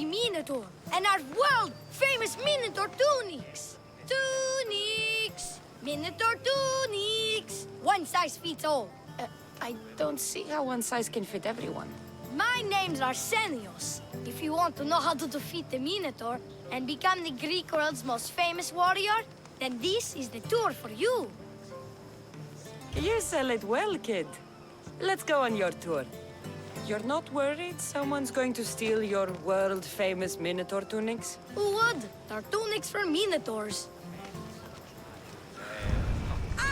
the Minotaur and our world-famous Minotaur tunics. Tunics! Minotaur tunics! One size fits all. I don't see how one size can fit everyone. My name's Arsenios. If you want to know how to defeat the Minotaur and become the Greek world's most famous warrior, then this is the tour for you. You sell it well, kid. Let's go on your tour. You're not worried someone's going to steal your world-famous Minotaur tunics? Who would? They're tunics for Minotaurs.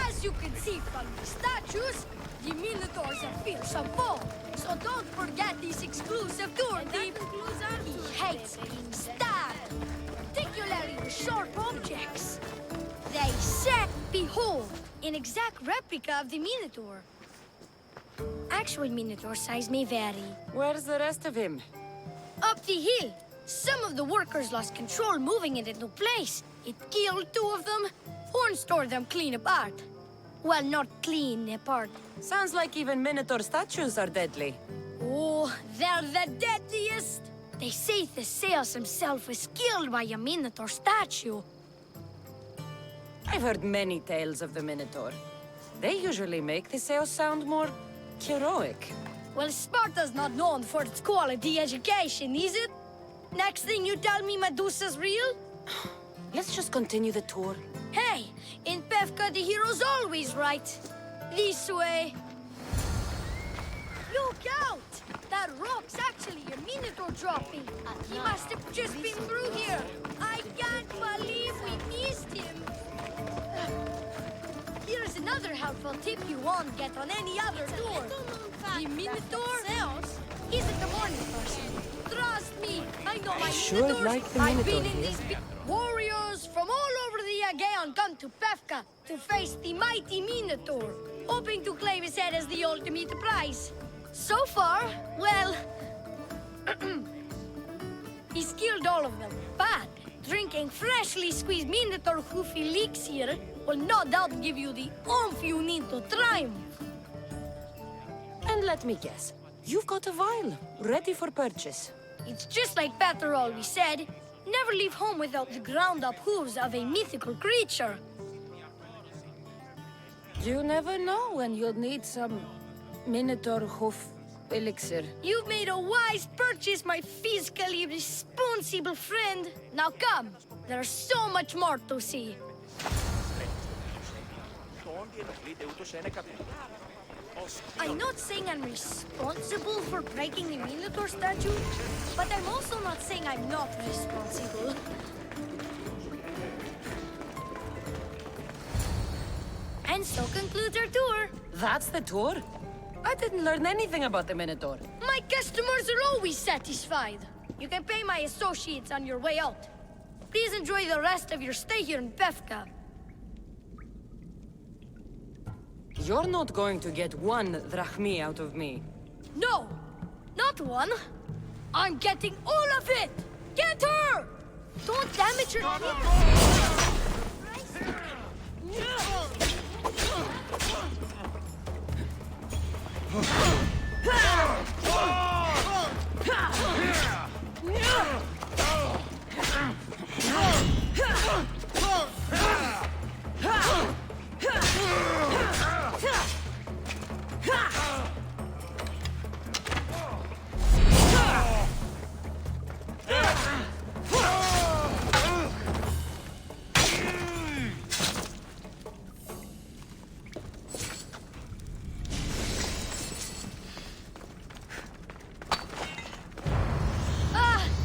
As you can see from the statues, the Minotaurs are fearsome foe. So don't forget this exclusive tour tip. He hates being stabbed, particularly with sharp objects. They say, behold, an exact replica of the Minotaur. Actual Minotaur size may vary. Where's the rest of him? Up the hill. Some of the workers lost control moving it into place. It killed 2 of them. Horns tore them clean apart. Well, not clean apart. Sounds like even Minotaur statues are deadly. Oh, they're the deadliest. They say Theseus himself was killed by a Minotaur statue. I've heard many tales of the Minotaur. They usually make Theseus sound more heroic. Well, Sparta's not known for its quality education, is it? Next thing you tell me Medusa's real? Let's just continue the tour. Hey, in Pephka the hero's always right. This way. Look out! That rock's actually a Minotaur dropping. He must have just been through here. I can't believe we missed him. Here's another helpful tip you won't get on any other tour. The Minotaur isn't the morning person. Trust me, I know my sure Minotaurs. like the I've Minotaur been in here. these warriors from all over the Aegean come to Pephka to face the mighty Minotaur, hoping to claim his head as the ultimate prize. So far, well, he's killed all of them, but drinking freshly squeezed Minotaur hoof elixir will no doubt give you the oomph you need to triumph. And let me guess, you've got a vial, ready for purchase. It's just like Peter always said, never leave home without the ground-up hooves of a mythical creature. You never know when you'll need some Minotaur hoof elixir. You've made a wise purchase, my fiscally responsible friend. Now come, there's so much more to see. I'm not saying I'm responsible for breaking the Minotaur statue, but I'm also not saying I'm not responsible. And so concludes our tour. That's the tour? I didn't learn anything about the Minotaur. My customers are always satisfied. You can pay my associates on your way out. Please enjoy the rest of your stay here in Pephka. You're not going to get 1 drachmi out of me. No, not one. I'm getting all of it. Get her! Don't damage her.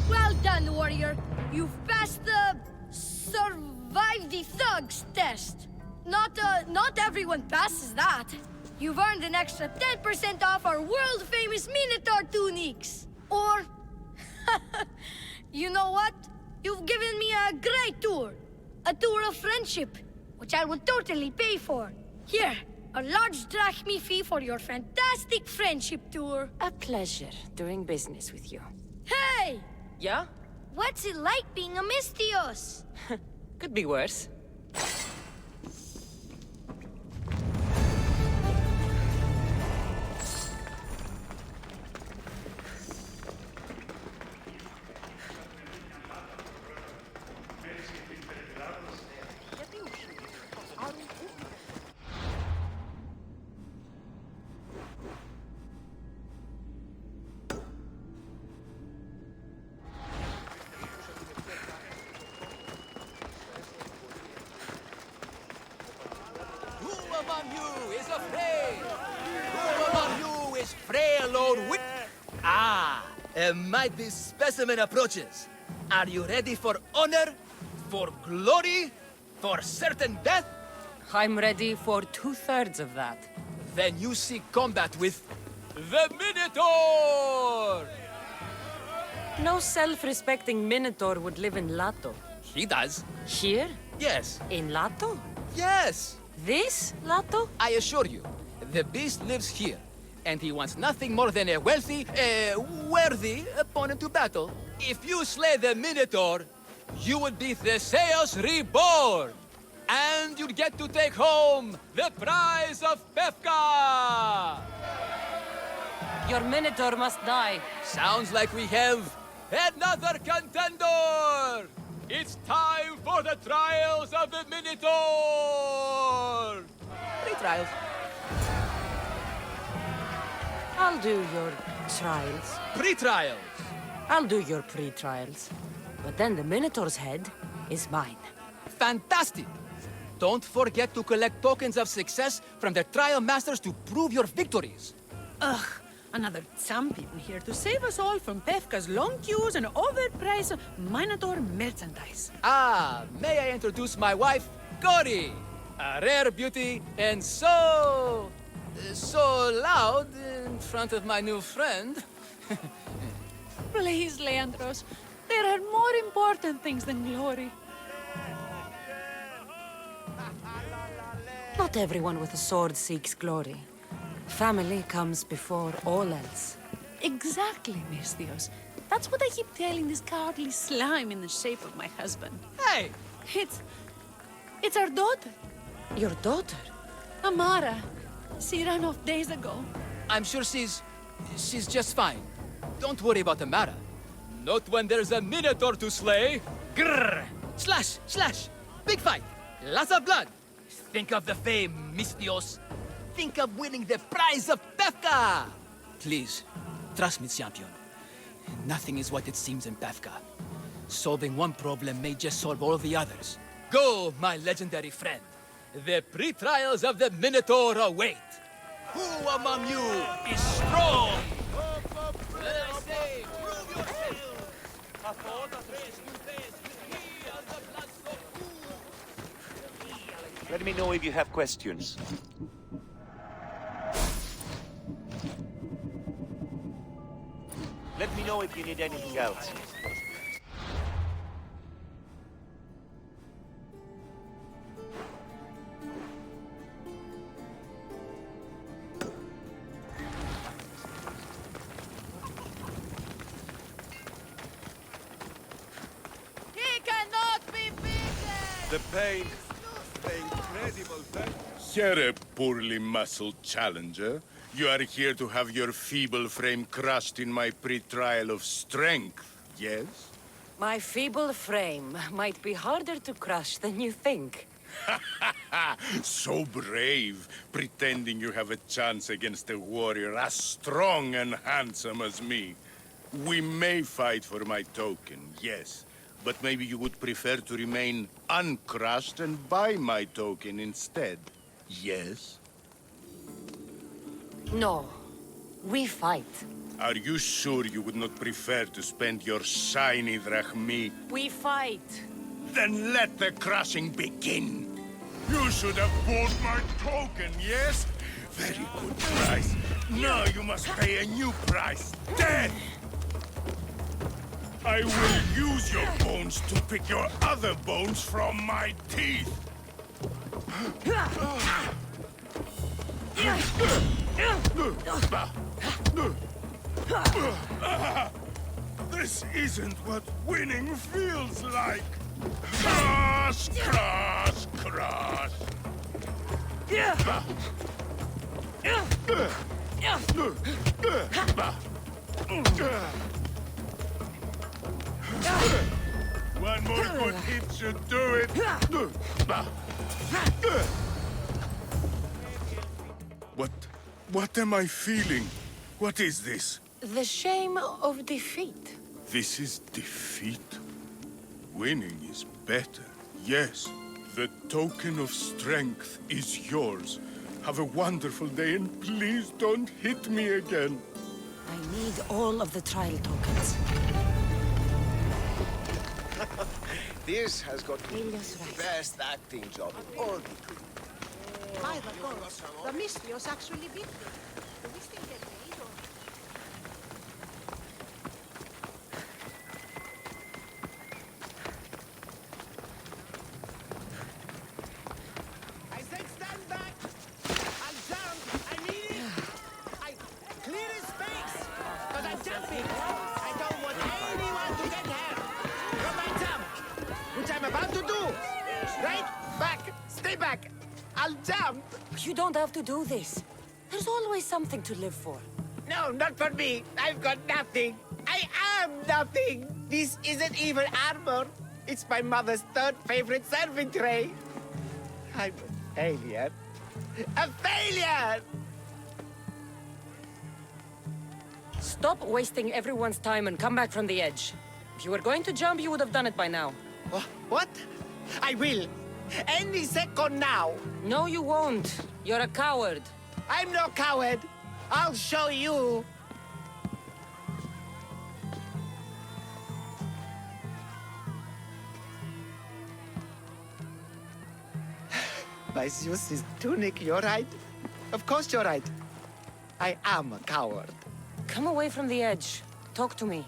Well done, warrior. You've passed the survive the thugs test. Not everyone passes that. You've earned an extra 10% off our world-famous Minotaur tunics. Or, you know what? You've given me a great tour. A tour of friendship, which I will totally pay for. Here, a large drachmi fee for your fantastic friendship tour. A pleasure doing business with you. Hey! Yeah? What's it like being a Mystios? Could be worse. among you is afraid? Who among you is frail or weak? Ah, a mighty specimen approaches. Are you ready for honor? For glory? For certain death? I'm ready for 2/3 of that. Then you seek combat with the Minotaur! No self-respecting Minotaur would live in Lato. He does. Here? Yes. In Lato? Yes! This Lato? I assure you, the beast lives here, and he wants nothing more than a worthy opponent to battle. If you slay the Minotaur, you would be Theseus reborn! And you'd get to take home the prize of Pephka! Your Minotaur must die. Sounds like we have another contender! It's time for the trials of the Minotaur! Pre-trials. I'll do your trials. Pre-trials. I'll do your pre-trials. But then the Minotaur's head is mine. Fantastic! Don't forget to collect tokens of success from the trial masters to prove your victories. Ugh, another champion here to save us all from Pephka's long queues and overpriced Minotaur merchandise. Ah, may I introduce my wife, Cory? A rare beauty and so loud in front of my new friend. Please, Leandros, there are more important things than glory. Not everyone with a sword seeks glory. Family comes before all else. Exactly, Misthios. That's what I keep telling this cowardly slime in the shape of my husband. Hey! It's our daughter, Your daughter? Amara. She ran off days ago. I'm sure she's just fine. Don't worry about Amara. Not when there's a Minotaur to slay. Grrr! Slash! Slash! Big fight! Lots of blood! Think of the fame, Misthios. Think of winning the prize of Pephka! Please, trust me, champion. Nothing is what it seems in Pephka. Solving one problem may just solve all the others. Go, my legendary friend. The pre-trials of the Minotaur await. Who among you is strong? I say, prove yourselves! Let me know if you have questions. Let me know if you need anything else. He cannot be beaten! The pain. The incredible thing. Here, poorly muscled challenger. You are here to have your feeble frame crushed in my pre-trial of strength, yes? My feeble frame might be harder to crush than you think. So brave, pretending you have a chance against a warrior as strong and handsome as me. We may fight for my token, yes. But maybe you would prefer to remain uncrushed and buy my token instead, yes? No, we fight. Are you sure you would not prefer to spend your shiny drachmi? We fight. Then let the crushing begin. You should have bought my token, yes? Very good price. Now you must pay a new price. Death! I will use your bones to pick your other bones from my teeth. This isn't what winning feels like. Crush, crush, crush. One more good hit should do it. What am I feeling? What is this? The shame of defeat. This is defeat. Winning is better. Yes, the token of strength is yours. Have a wonderful day, and please don't hit me again. I need all of the trial tokens. This has got to be Elios the Rice. best acting job in all the crew. By the gods, the Mystios actually beat me. Do we still get paid or... I said stand back! I'll jump! I mean it! Clear his space! Because I'm jumping! I don't want anyone to get hurt! From my jump! Which I'm about to do! Right? Back! Stay back! I'll jump! You don't have to do this. There's always something to live for. No, not for me! I've got nothing! I am nothing! This isn't even armor! It's my mother's third favorite serving tray! I'm a failure! A failure! Stop wasting everyone's time and come back from the edge. If you were going to jump, you would have done it by now. What? I will! Any second now! No, you won't. You're a coward. I'm no coward! I'll show you! My Zeus's tunic, you're right. Of course you're right. I am a coward. Come away from the edge. Talk to me.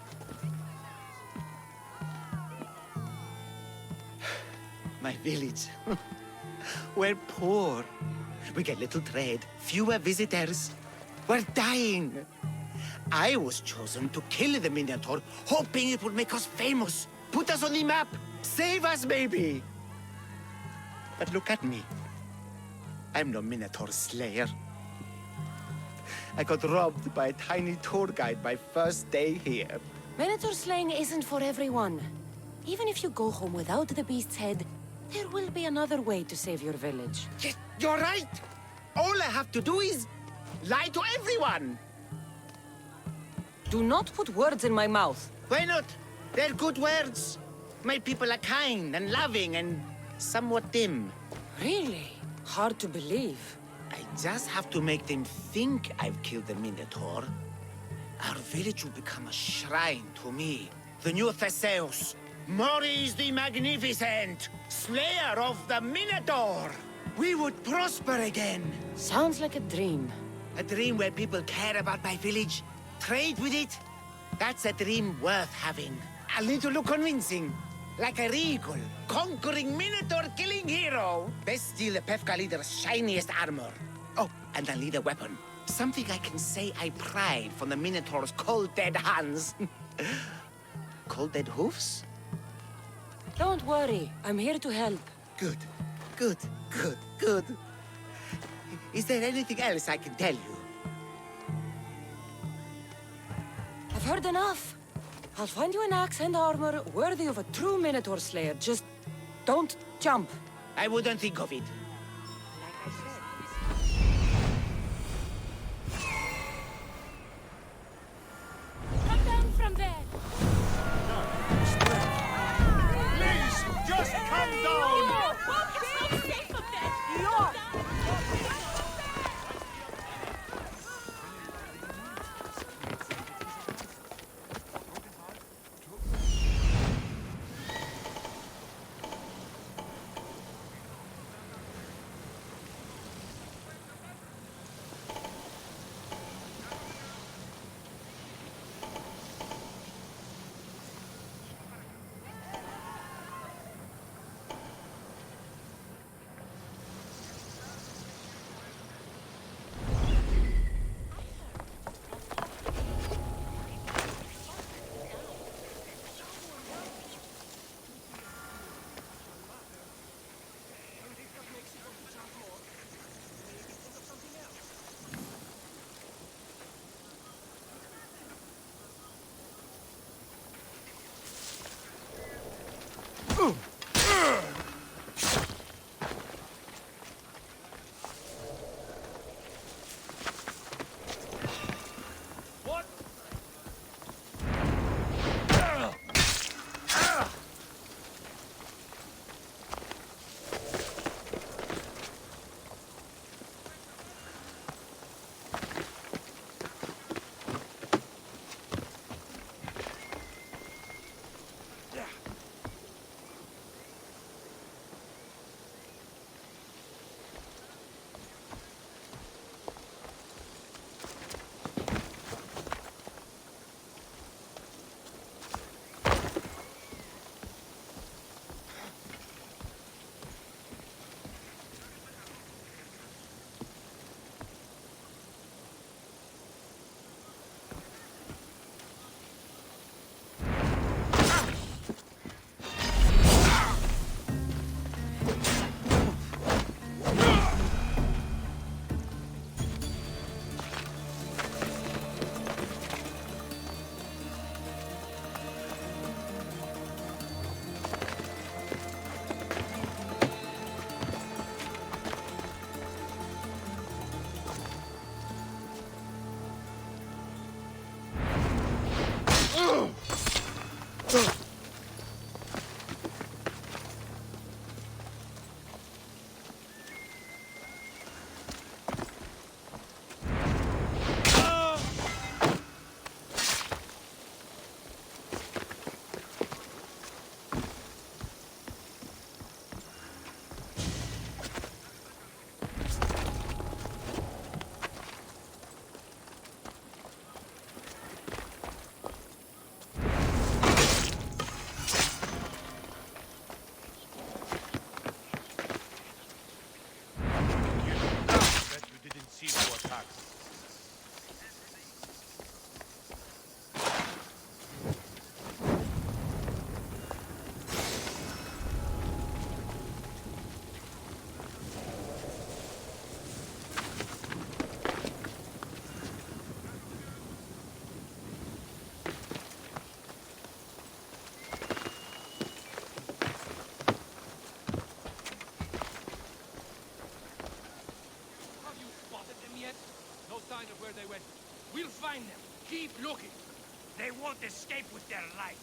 My village. We're poor. We get little trade, fewer visitors. We're dying. I was chosen to kill the Minotaur, hoping it would make us famous, put us on the map, save us maybe. But look at me. I'm no Minotaur slayer. I got robbed by a tiny tour guide my first day here. Minotaur slaying isn't for everyone. Even if you go home without the beast's head, there will be another way to save your village. Yes, you're right. All I have to do is lie to everyone. Do not put words in my mouth. Why not? They're good words. My people are kind and loving and somewhat dim. Really? Hard to believe. I just have to make them think I've killed the Minotaur. Our village will become a shrine to me, the new Theseus, Maurice the Magnificent, slayer of the Minotaur. We would prosper again. Sounds like a dream. A dream where people care about my village, trade with it. That's a dream worth having. I'll need to look convincing. Like a regal, conquering Minotaur-killing hero. Best steal the Pephka leader's shiniest armor. Oh, and I'll need a weapon. Something I can say I pried from the Minotaur's cold dead hands. Cold dead hoofs? Don't worry. I'm here to help. Good, good, good, good. Is there anything else I can tell you? I've heard enough. I'll find you an axe and armor worthy of a true Minotaur slayer. Just don't jump. I wouldn't think of it. Come down from there. Please, just come down! It's not safe up there. Keep looking. They won't escape with their life.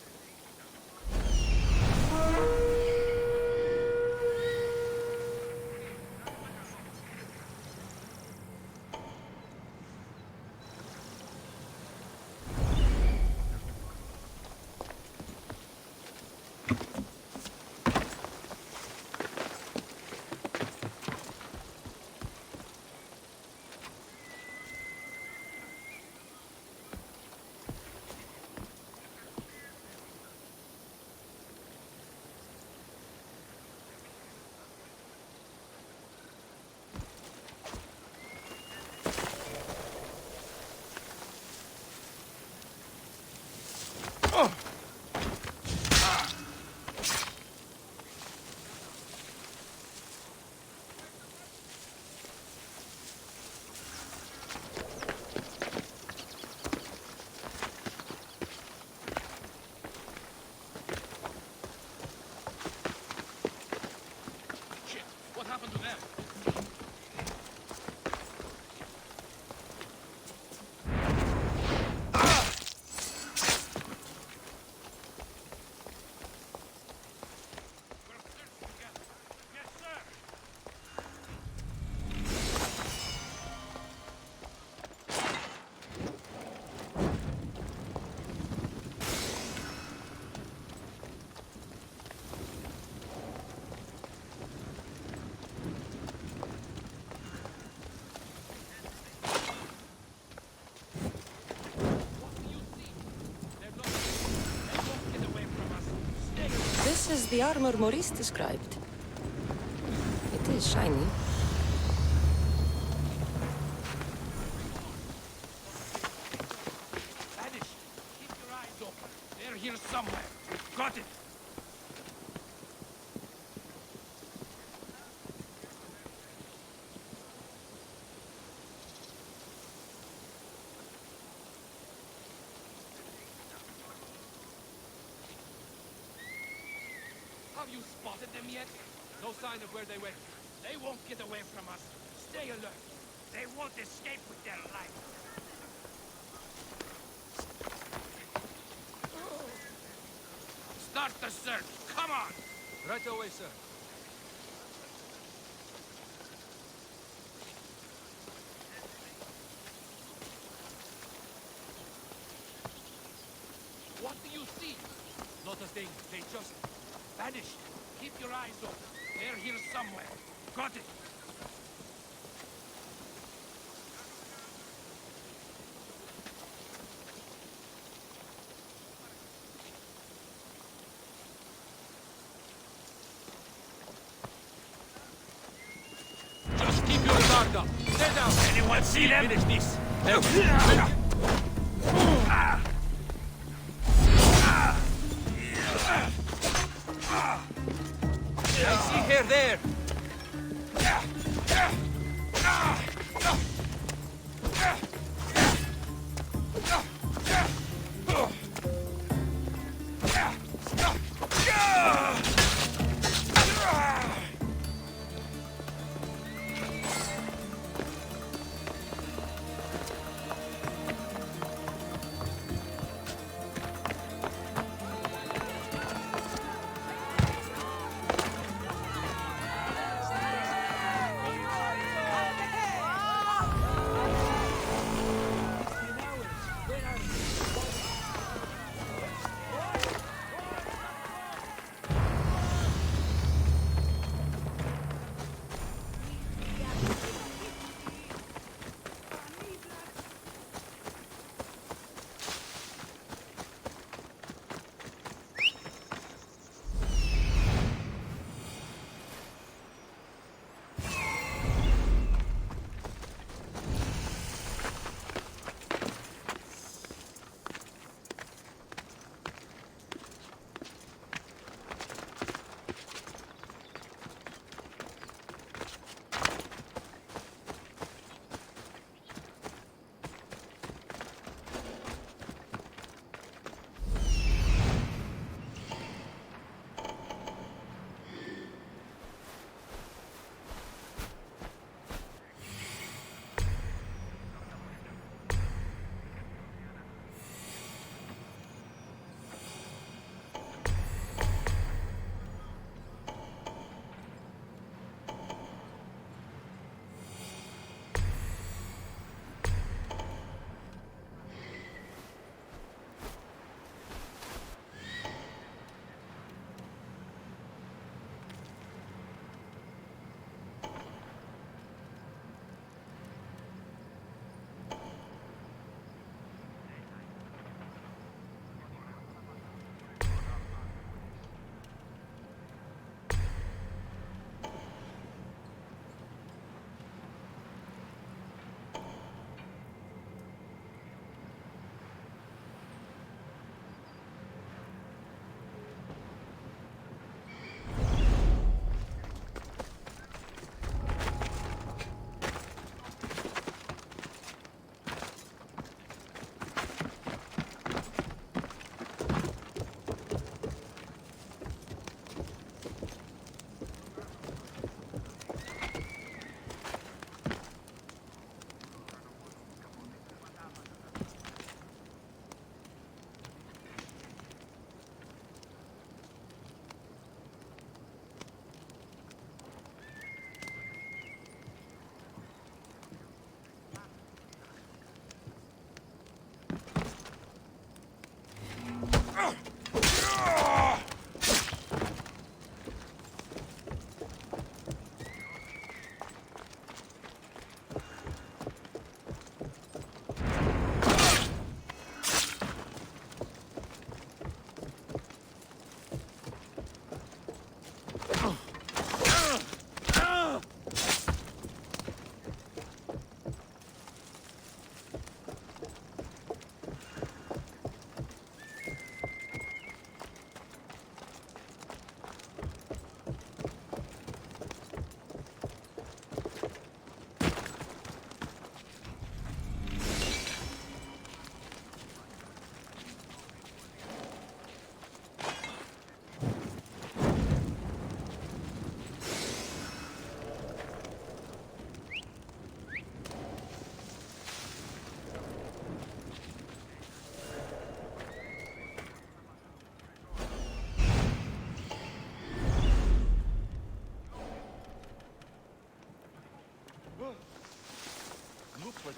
This is the armor Maurice described. It is shiny. Vanish. Keep your eyes open. They're here somewhere. Got it. Have you spotted them yet? No sign of where they went. They won't get away from us. Stay alert. They won't escape with their life. Start the search. Come on. Right away, sir. What do you see? Not a thing. They just vanished. Keep your eyes open. They're here somewhere. Got it. Just keep your guard up. Stay down. Anyone see them? Finish this. Now. I see her there.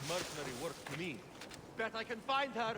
mercenary work to me. Bet I can find her.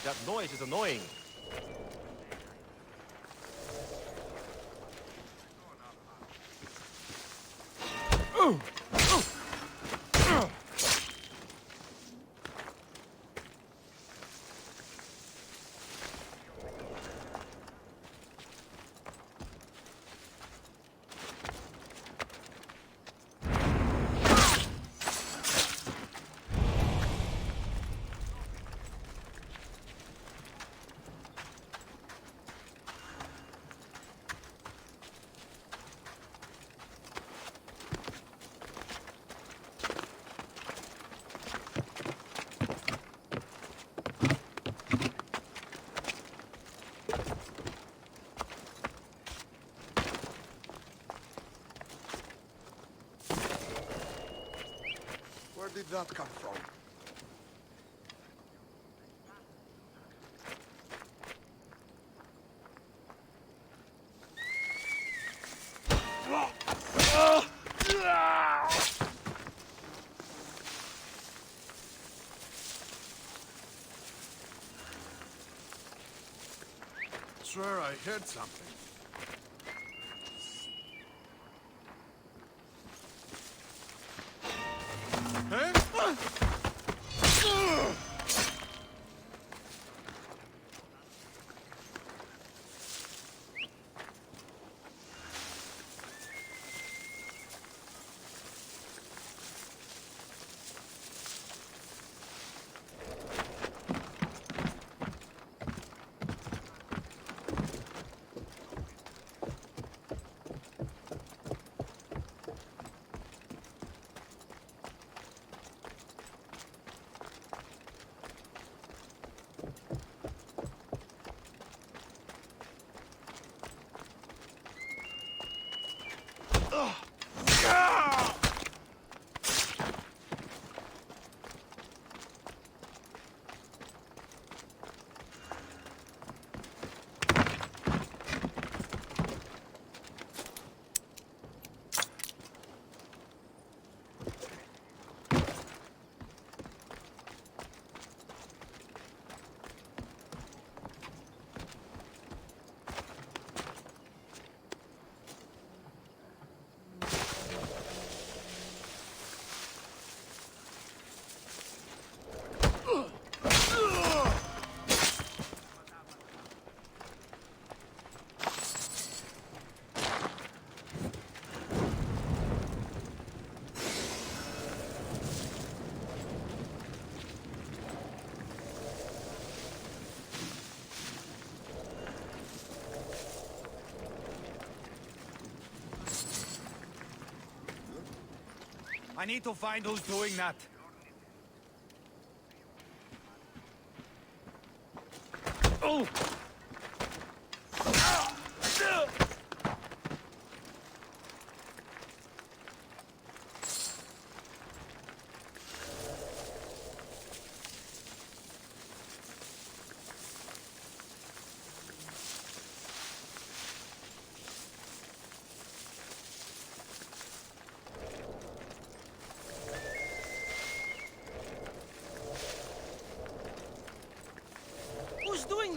That noise is annoying. Where did that come from? Swear I heard something. I need to find who's doing that. Oh!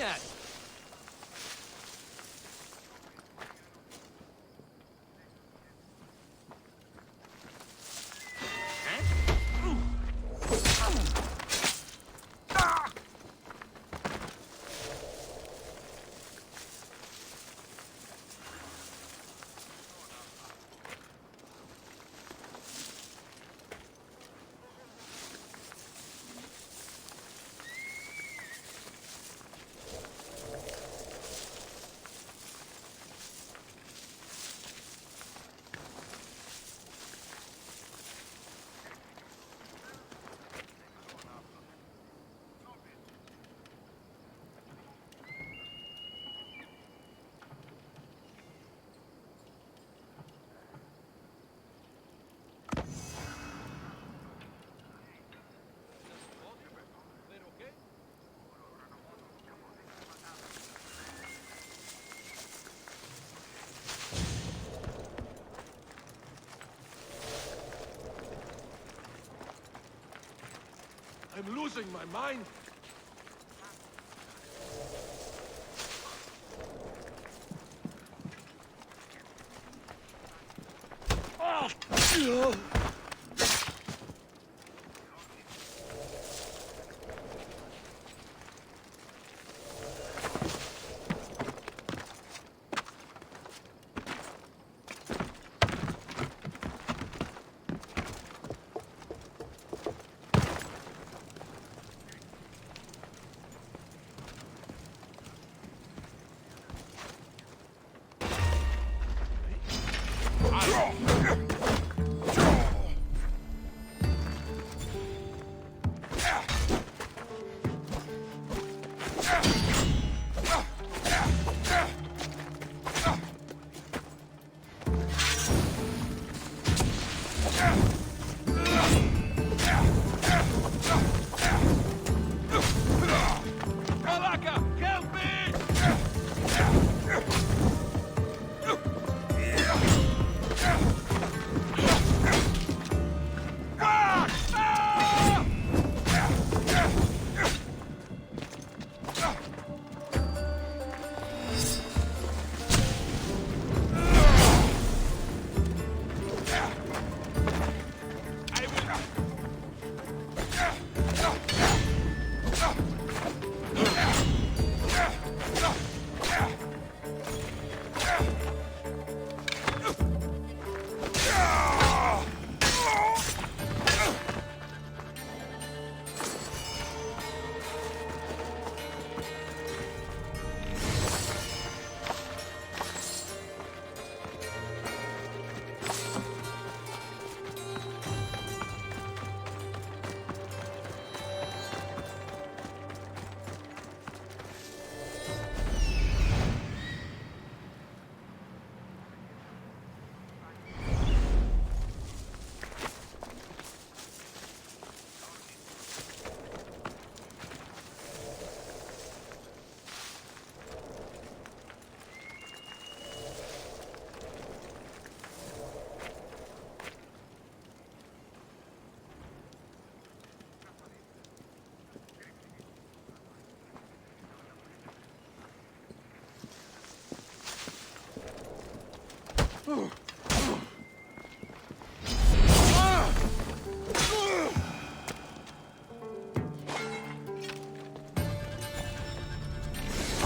at? I'm losing my mind. Oh!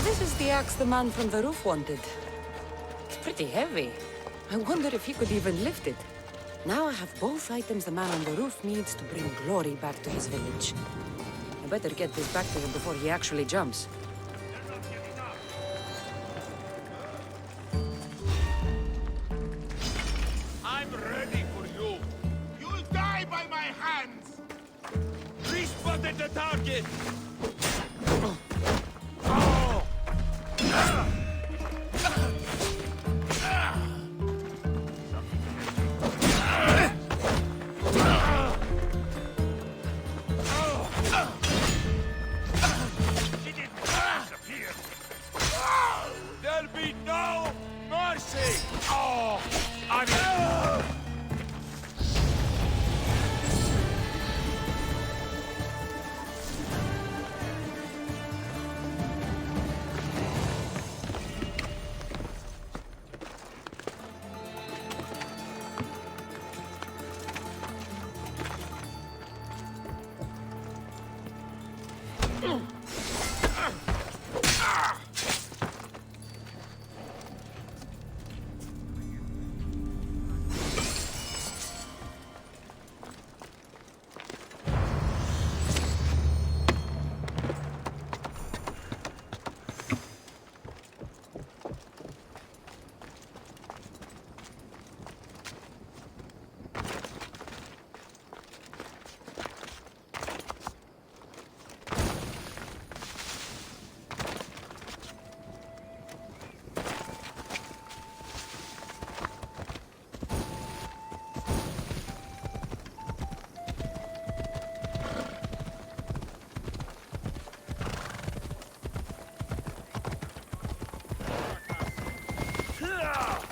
This is the axe the man from the roof wanted. It's pretty heavy. I wonder if he could even lift it. Now I have both items the man on the roof needs to bring glory back to his village. I better get this back to him before he actually jumps. I'm ready for you. You'll die by my hands! Respotted the target! There'll be no mercy! Oh, I mean...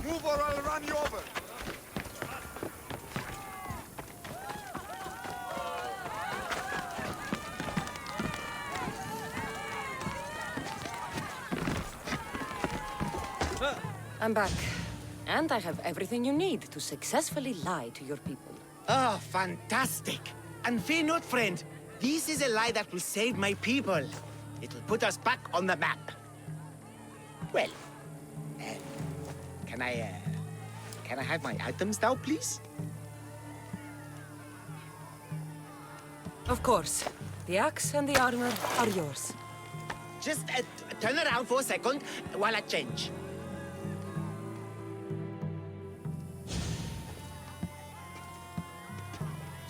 Move or I'll run you over. I'm back. And I have everything you need to successfully lie to your people. Oh, fantastic. And fear not, friend. This is a lie that will save my people. It'll put us back on the map. Well, can I have my items now, please? Of course. The axe and the armor are yours. Just turn around for a second while I change.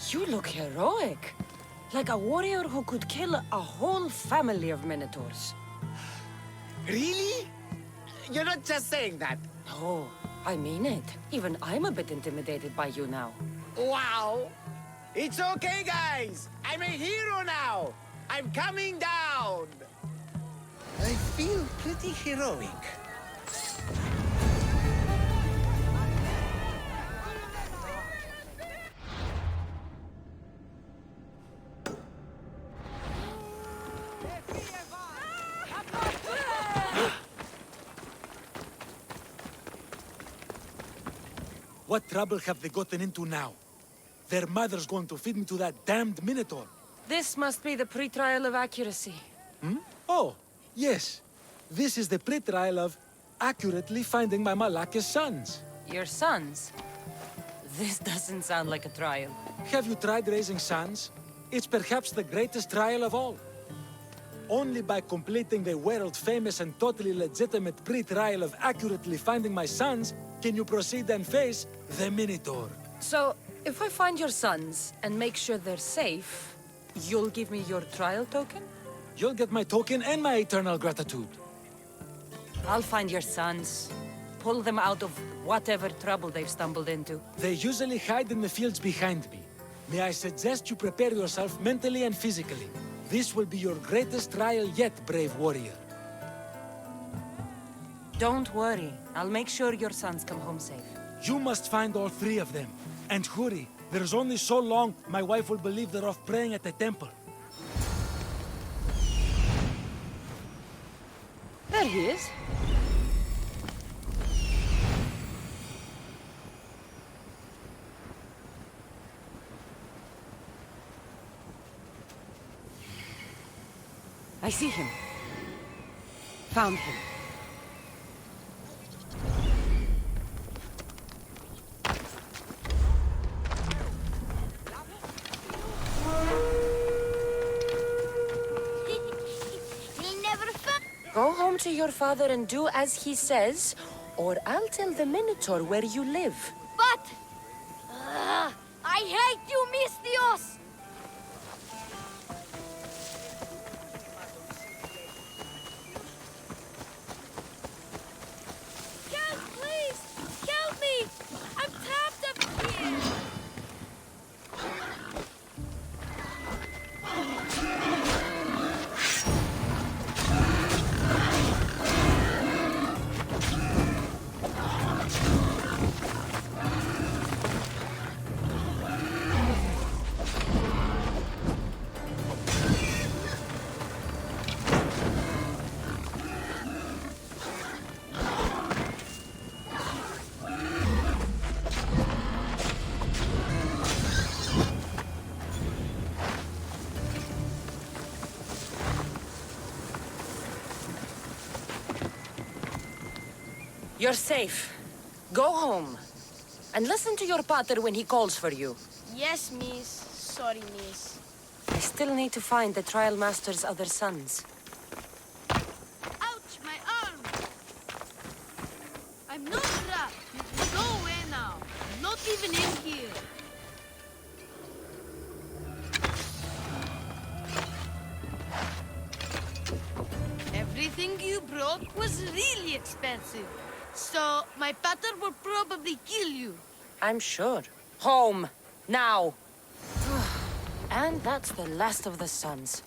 You look heroic. Like a warrior who could kill a whole family of minotaurs. Really? You're not just saying that. No, I mean it. Even I'm a bit intimidated by you now. Wow! It's okay, guys! I'm a hero now! I'm coming down! I feel pretty heroic. What trouble have they gotten into now? Their mother's going to feed me to that damned Minotaur. This must be the pre-trial of accuracy. Hmm? Oh, yes. This is the pre-trial of accurately finding my Malaka's sons. Your sons? This doesn't sound like a trial. Have you tried raising sons? It's perhaps the greatest trial of all. Only by completing the world-famous and totally legitimate pre-trial of accurately finding my sons can you proceed and face the Minotaur. So, if I find your sons and make sure they're safe, you'll give me your trial token? You'll get my token and my eternal gratitude. I'll find your sons. Pull them out of whatever trouble they've stumbled into. They usually hide in the fields behind me. May I suggest you prepare yourself mentally and physically. This will be your greatest trial yet, brave warrior. Don't worry. I'll make sure your sons come home safe. You must find all three of them. And hurry. There's only so long my wife will believe they're off praying at the temple. There he is. I see him. Found him. Go home to your father and do as he says, or I'll tell the Minotaur where you live. But... I hate you, Mistios! Help, please! Help me! I'm trapped up here! You're safe. Go home. And listen to your pater when he calls for you. Yes, miss. Sorry, miss. I still need to find the Trial Master's other sons. Ouch, my arm! I'm not trapped. You can go away now. I'm not even in here. Everything you brought was really expensive. So, my pater will probably kill you. I'm sure. Home. Now. And that's the last of the sons.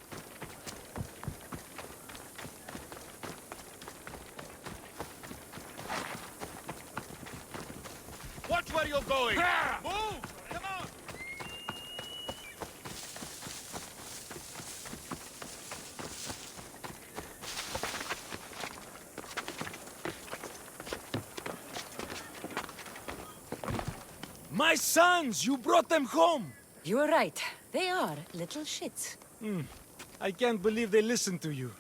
Watch where you're going! Move! Come on! My sons! You brought them home! You were right. They are little shits. I can't believe they listened to you.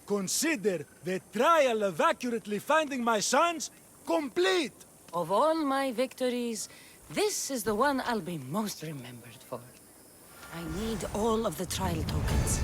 Consider the trial of accurately finding my sons complete! Of all my victories, this is the one I'll be most remembered for. I need all of the trial tokens.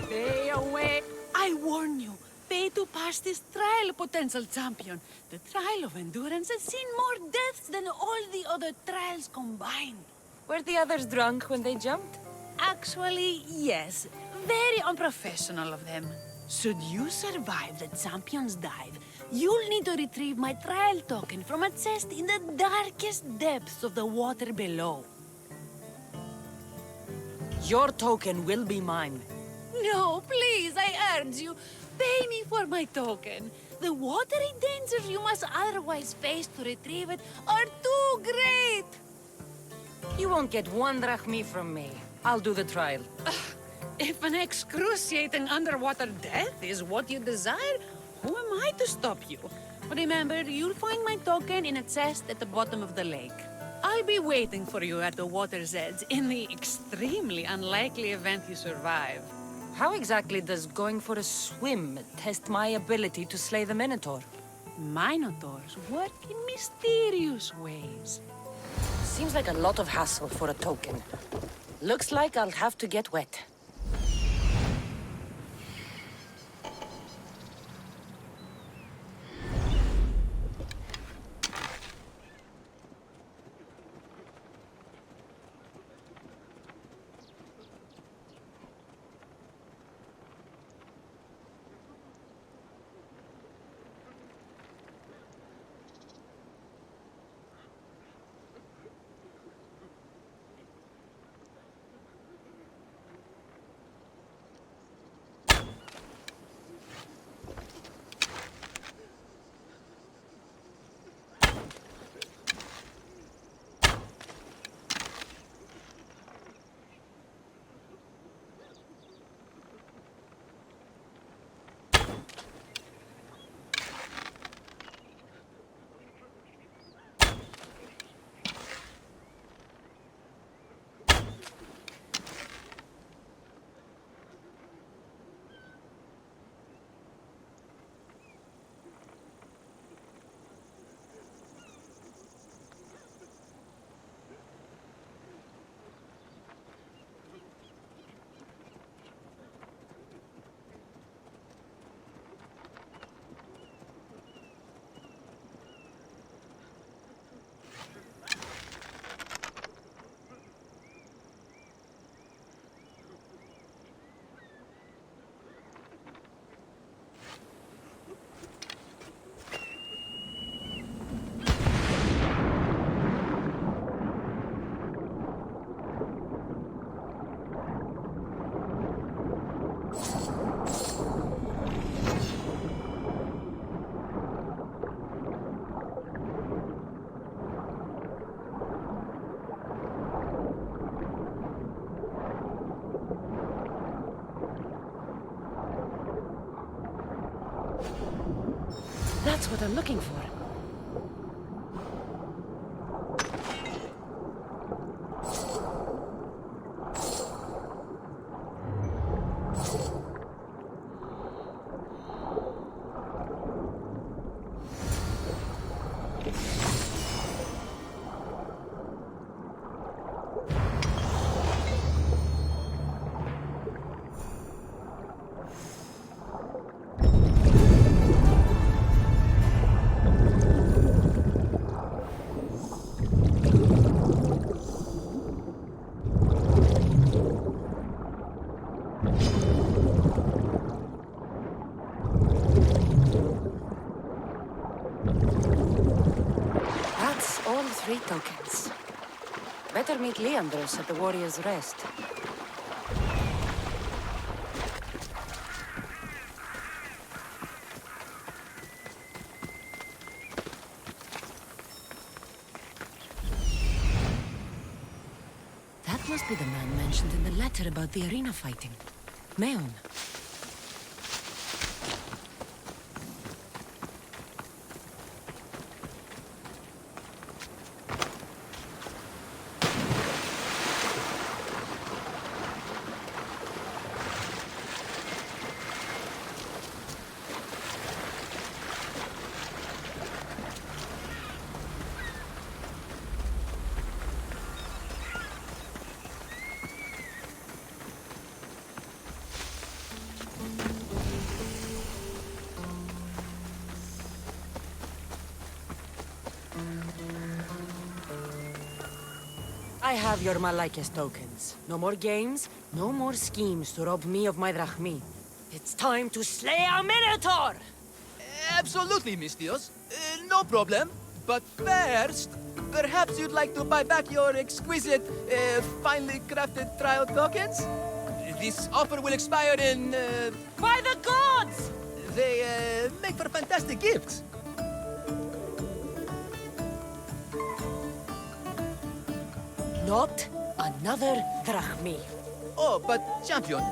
Stay away. I warn you. Pay to pass this trial, potential champion. The trial of endurance has seen more deaths than all the other trials combined. Were the others drunk when they jumped? Actually, yes. Very unprofessional of them. Should you survive the champion's dive, you'll need to retrieve my trial token from a chest in the darkest depths of the water below. Your token will be mine. No, please, I urge you. Pay me for my token. The watery dangers you must otherwise face to retrieve it are too great. You won't get one drachmi from me. I'll do the trial. If an excruciating underwater death is what you desire, who am I to stop you? Remember, you'll find my token in a chest at the bottom of the lake. I'll be waiting for you at the water's edge in the extremely unlikely event you survive. How exactly does going for a swim test my ability to slay the Minotaur? Minotaurs work in mysterious ways. Seems like a lot of hassle for a token. Looks like I'll have to get wet. That's what I'm looking for. That's all 3 tokens. Better meet Leandros at the Warrior's Rest. That must be the man mentioned in the letter about the arena fighting. Meon. I have your Malaikis tokens. No more games, no more schemes to rob me of my drachmi. It's time to slay a Minotaur! Absolutely, Mistios. No problem. But first, perhaps you'd like to buy back your exquisite, finely crafted trial tokens? This offer will expire in, By the gods! They, make for fantastic gifts. Not another drachmi. Oh, but champion,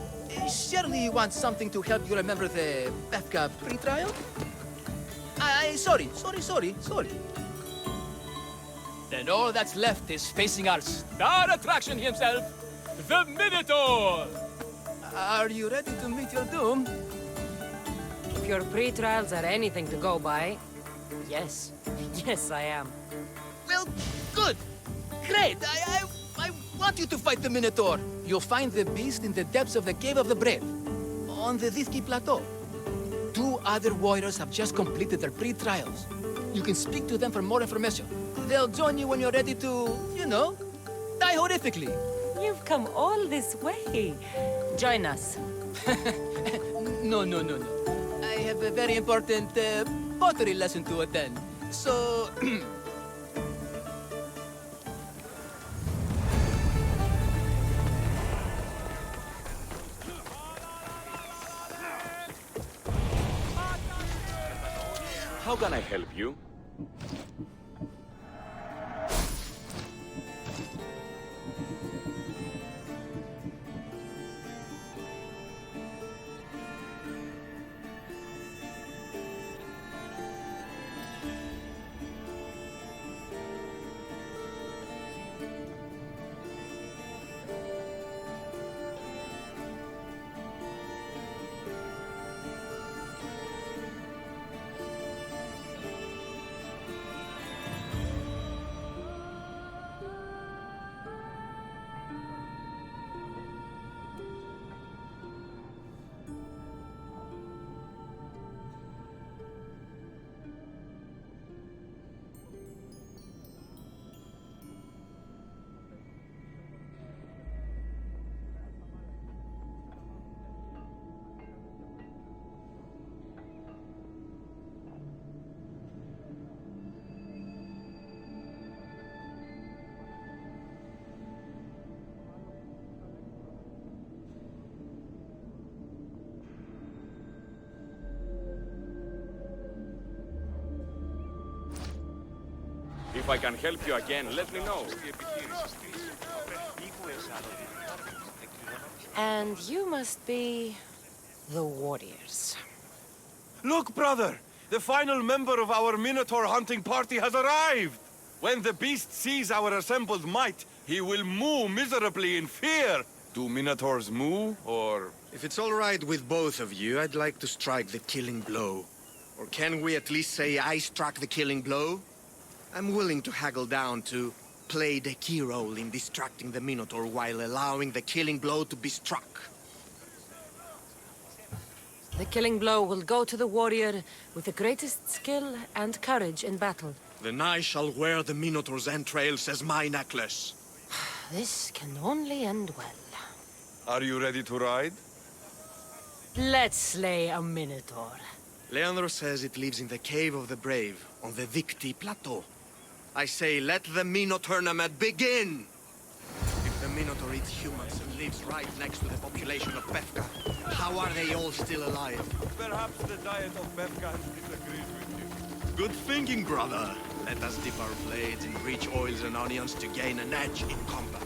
surely you want something to help you remember the Pephka pre-trial? Sorry. Then all that's left is facing our star attraction himself, the Minotaur! Are you ready to meet your doom? If your pre-trials are anything to go by, yes. Yes, I am. Well, good. Great. I want you to fight the Minotaur. You'll find the beast in the depths of the Cave of the Brave, on the Dithki Plateau. 2 other warriors have just completed their pre-trials. You can speak to them for more information. They'll join you when you're ready to, you know, die horrifically. You've come all this way. Join us. No. I have a very important pottery lesson to attend. So... How can I help you? If I can help you again, let me know. And you must be the warriors. Look, brother! The final member of our Minotaur hunting party has arrived! When the beast sees our assembled might, he will moo miserably in fear! Do Minotaurs moo, or...? If it's all right with both of you, I'd like to strike the killing blow. Or can we at least say I struck the killing blow? I'm willing to haggle down to play the key role in distracting the Minotaur while allowing the killing blow to be struck. The killing blow will go to the warrior with the greatest skill and courage in battle. Then I shall wear the Minotaur's entrails as my necklace. This can only end well. Are you ready to ride? Let's slay a minotaur. Leandro says it lives in the Cave of the Brave, on the Victi Plateau. I say, let the Minotaur tournament begin! If the Minotaur eats humans and lives right next to the population of Pephka, how are they all still alive? Perhaps the diet of Pephka disagrees with you. Good thinking, brother. Let us dip our blades in rich oils and onions to gain an edge in combat.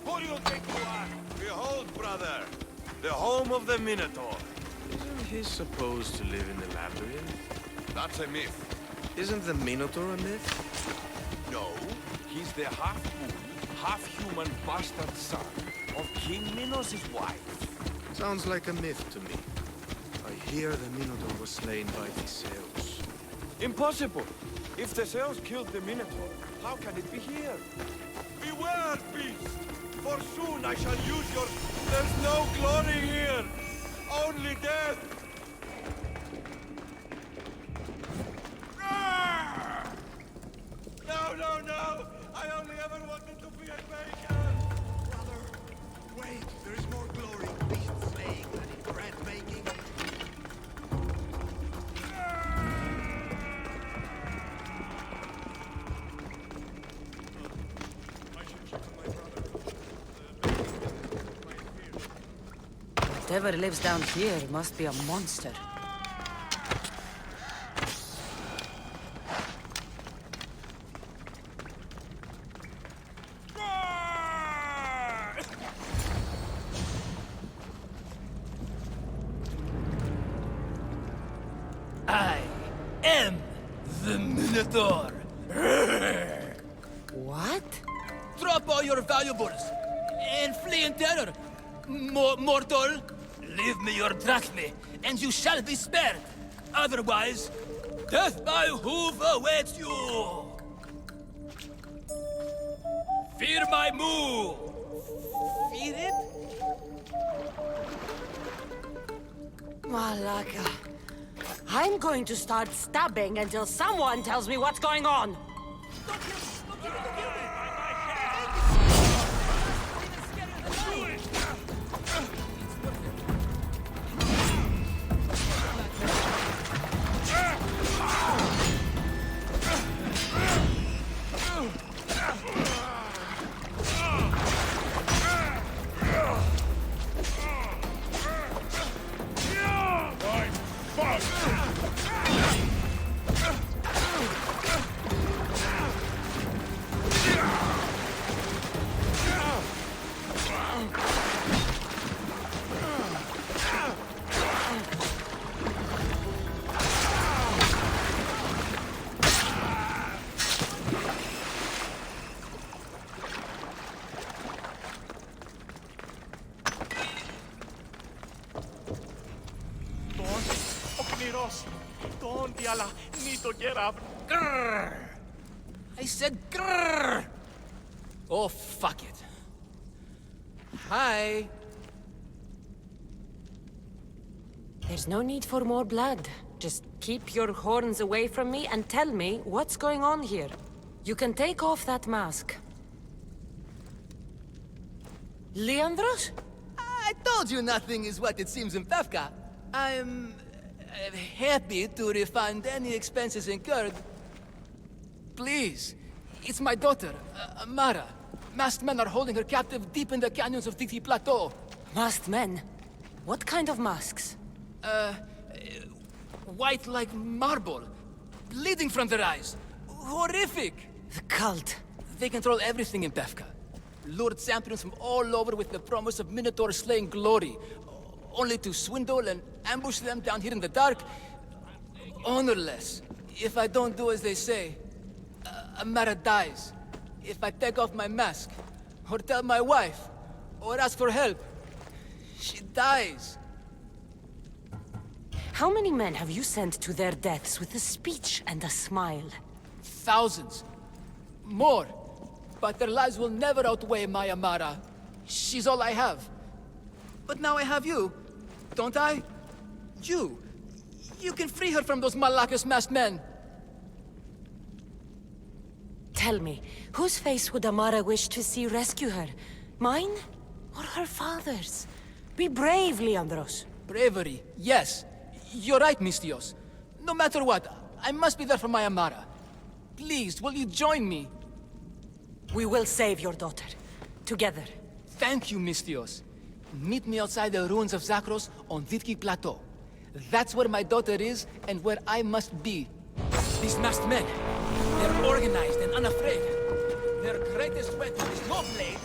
Who do you think you are? Behold, brother, the home of the Minotaur. Isn't he supposed to live in the labyrinth? That's a myth. Isn't the Minotaur a myth? No, he's the half-moon, half-human bastard son of King Minos' wife. Sounds like a myth to me. I hear the Minotaur was slain by Theseus. Impossible! If Theseus killed the Minotaur, how can it be here? Beware, beast! For soon I shall use your... There's no glory here! Only death! No, no, no! I only ever wanted to be a baker! Brother, wait, there is more glory in beast slaying than in bread making. Whatever lives down here must be a monster. I am the Minotaur. What? Drop all your valuables and flee in terror. Mortal, leave me your drachme, and you shall be spared. Otherwise, death by hoof awaits you. Fear my moo. Fear it? Malaka. I'm going to start stabbing until someone tells me what's going on. Grrr. I said grrr. Oh, fuck it. Hi. There's no need for more blood. Just keep your horns away from me and tell me what's going on here. You can take off that mask. Leandros? I told you nothing is what it seems in Pephka. I'm happy to refund any expenses incurred. Please, it's my daughter, Mara. Masked men are holding her captive deep in the canyons of Victi Plateau. Masked men? What kind of masks? White like marble, bleeding from their eyes. Horrific! The cult. They control everything in Pephka. lured champions from all over with the promise of Minotaur slaying glory, only to swindle and ambush them down here in the dark. Honorless. If I don't do as they say, Amara dies. If I take off my mask, or tell my wife, or ask for help, she dies. How many men have you sent to their deaths with a speech and a smile? Thousands. More. But their lives will never outweigh my Amara. She's all I have. But now I have you, don't I? You. You can free her from those Malakas masked men. Tell me, whose face would Amara wish to see rescue her? Mine? Or her father's? Be brave, Leandros. Bravery, yes. You're right, Mistios. No matter what, I must be there for my Amara. Please, will you join me? We will save your daughter. Together. Thank you, Mistios. Meet me outside the ruins of Zakros on Vitki Plateau. That's where my daughter is, and where I must be. These masked men, they're organized and unafraid. Their greatest weapon is no blade,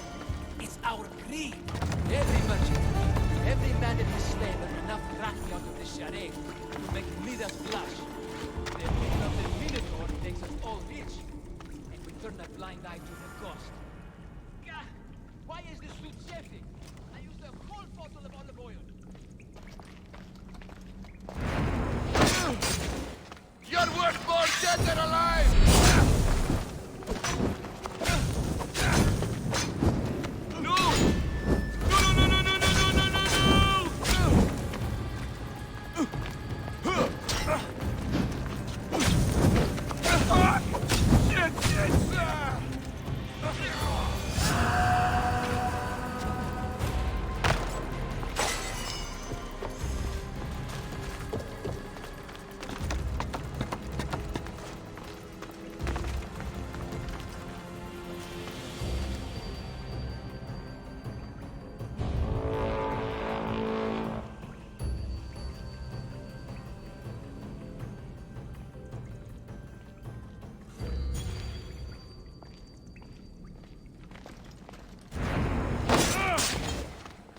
it's our greed. Every merchant, every man in his slave has enough drachmi out of this charade to make Midas blush. The vision of the Minotaur makes us all rich, and we turn a blind eye to the cost. Gah! Why is this suit safety? I used a whole bottle of olive oil. You're worth more dead than alive! No! No, no, no, no, no, no, no, no, no! Shit, shit!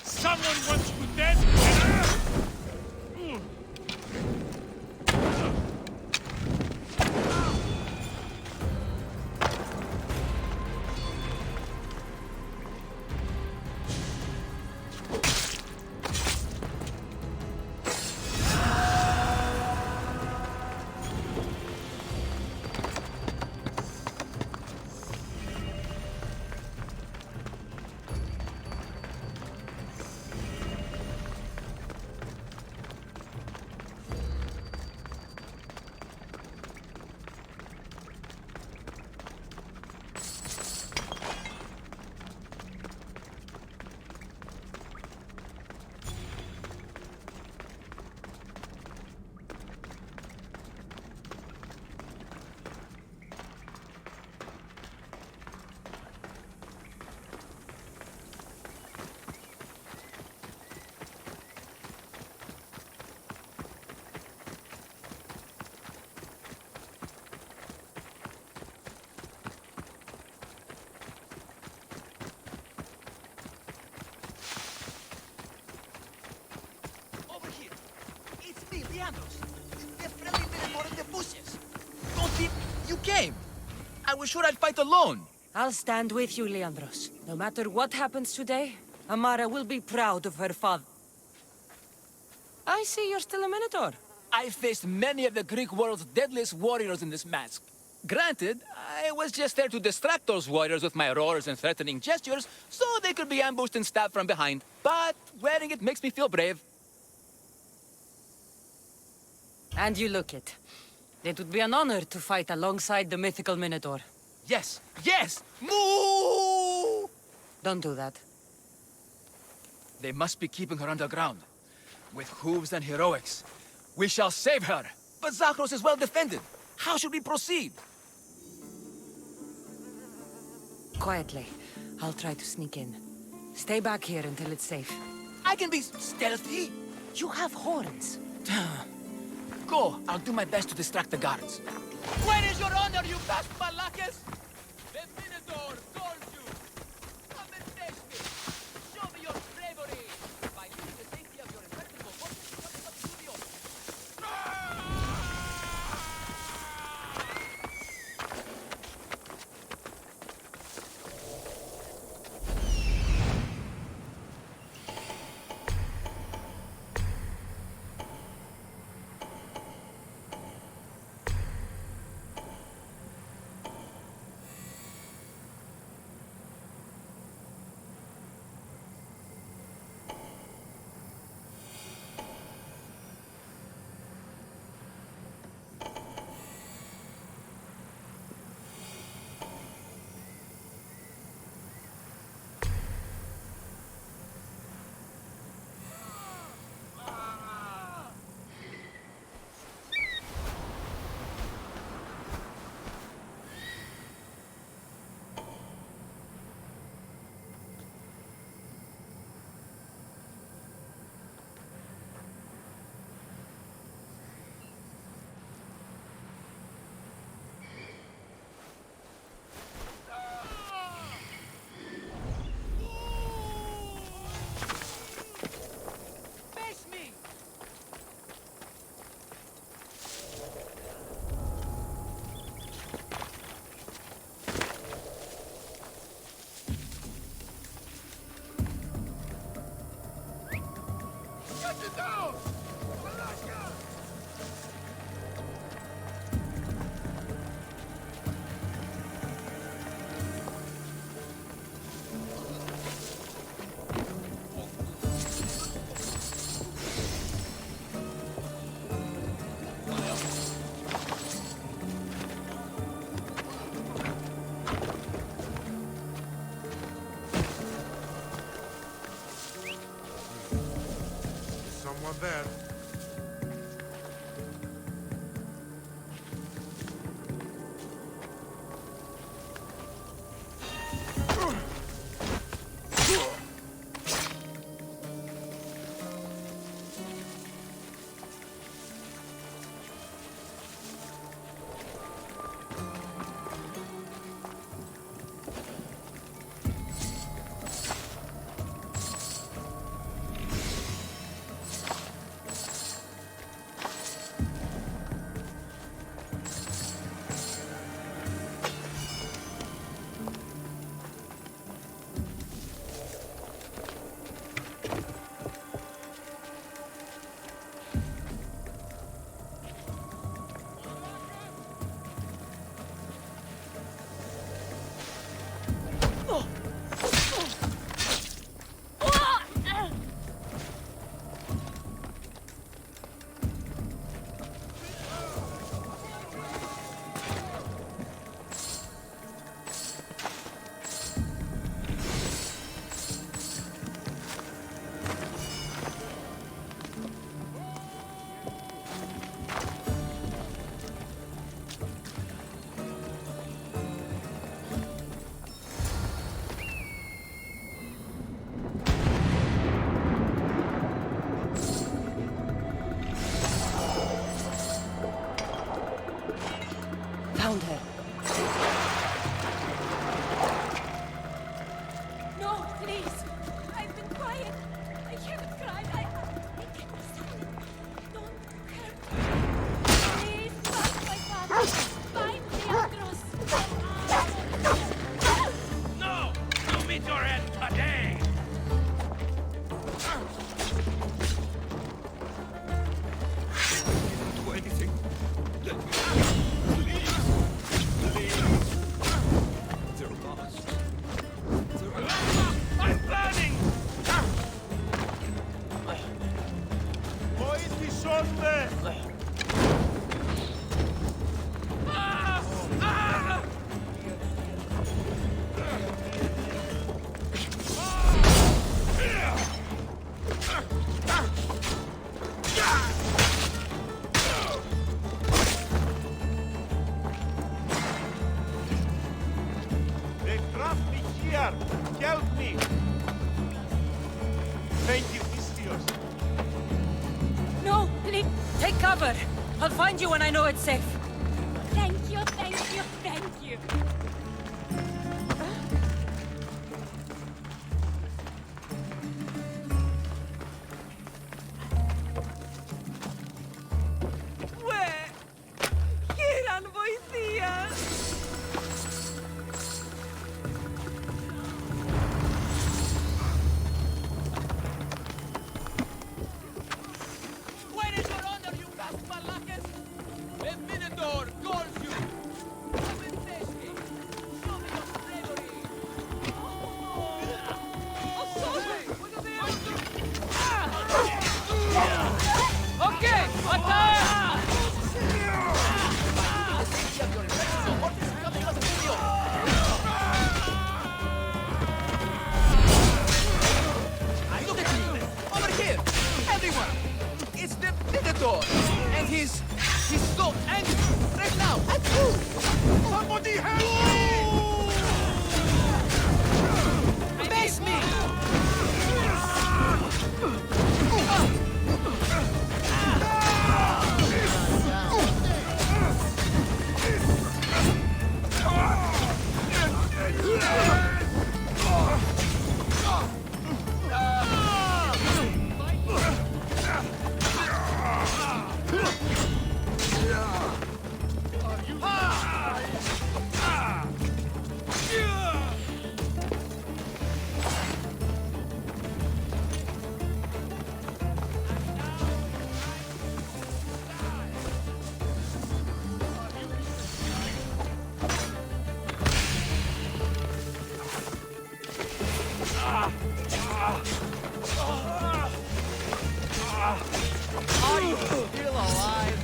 Someone wants you dead? The friendly Minotaur in the bushes. Don't think you came. I was sure I'd fight alone. I'll stand with you, Leandros. No matter what happens today, Amara will be proud of her father. I see you're still a Minotaur. I faced many of the Greek world's deadliest warriors in this mask. Granted, I was just there to distract those warriors with my roars and threatening gestures, so they could be ambushed and stabbed from behind. But wearing it makes me feel brave. And you look it. It would be an honor to fight alongside the mythical Minotaur. Yes, yes! Moo! Don't do that. They must be keeping her underground. With hooves and heroics. We shall save her. But Zakros is well defended. How should we proceed? Quietly. I'll try to sneak in. Stay back here until it's safe. I can be stealthy. You have horns. Go. I'll do my best to distract the guards. Where is your honor, you past Malakas? The Minotaur told you. Come there. Found her. No, please. I've been quiet. I haven't cried. I can be silent. Don't hurt me. Please, find my father. Find Leandros. No! You meet your end today! Do anything. They're lost. I'm burning! Poi ti sonne! Ah! Ah! They trapped me here! Help me! Thank you, Istios. No, please. Take cover. I'll find you when I know it's safe. Thank you, thank you, thank you. Where? Kailan poesia? Where is your honor, you Gasmalakis? A Minotaur calls you! Come and face me! Show me your bravery! Okay, attack! Look at me! Over here! Everyone! It's the Minotaur! And he's so angry right now! At you! Somebody help me! Face me! Are you still alive?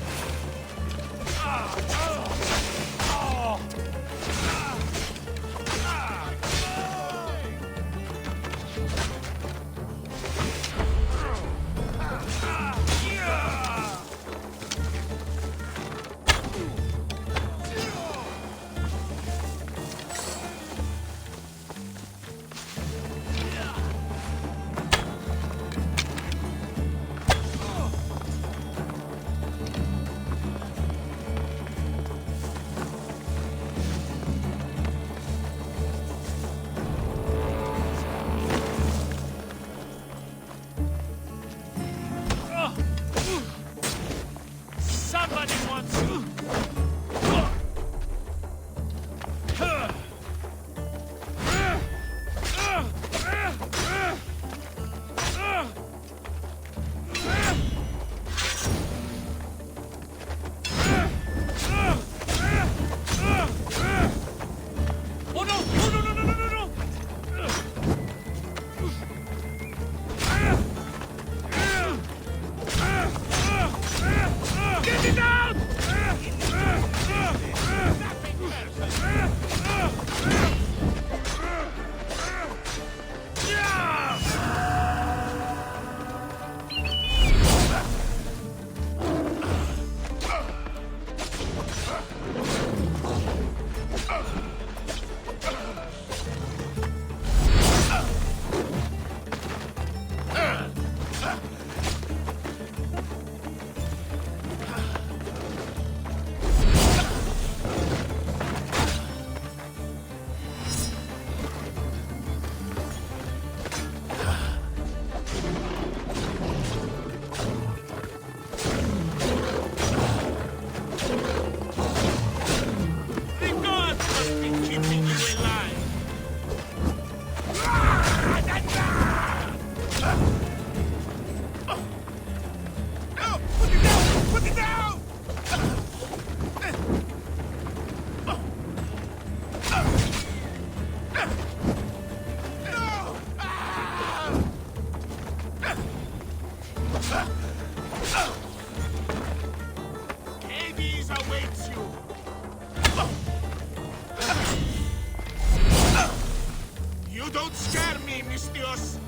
Misthios!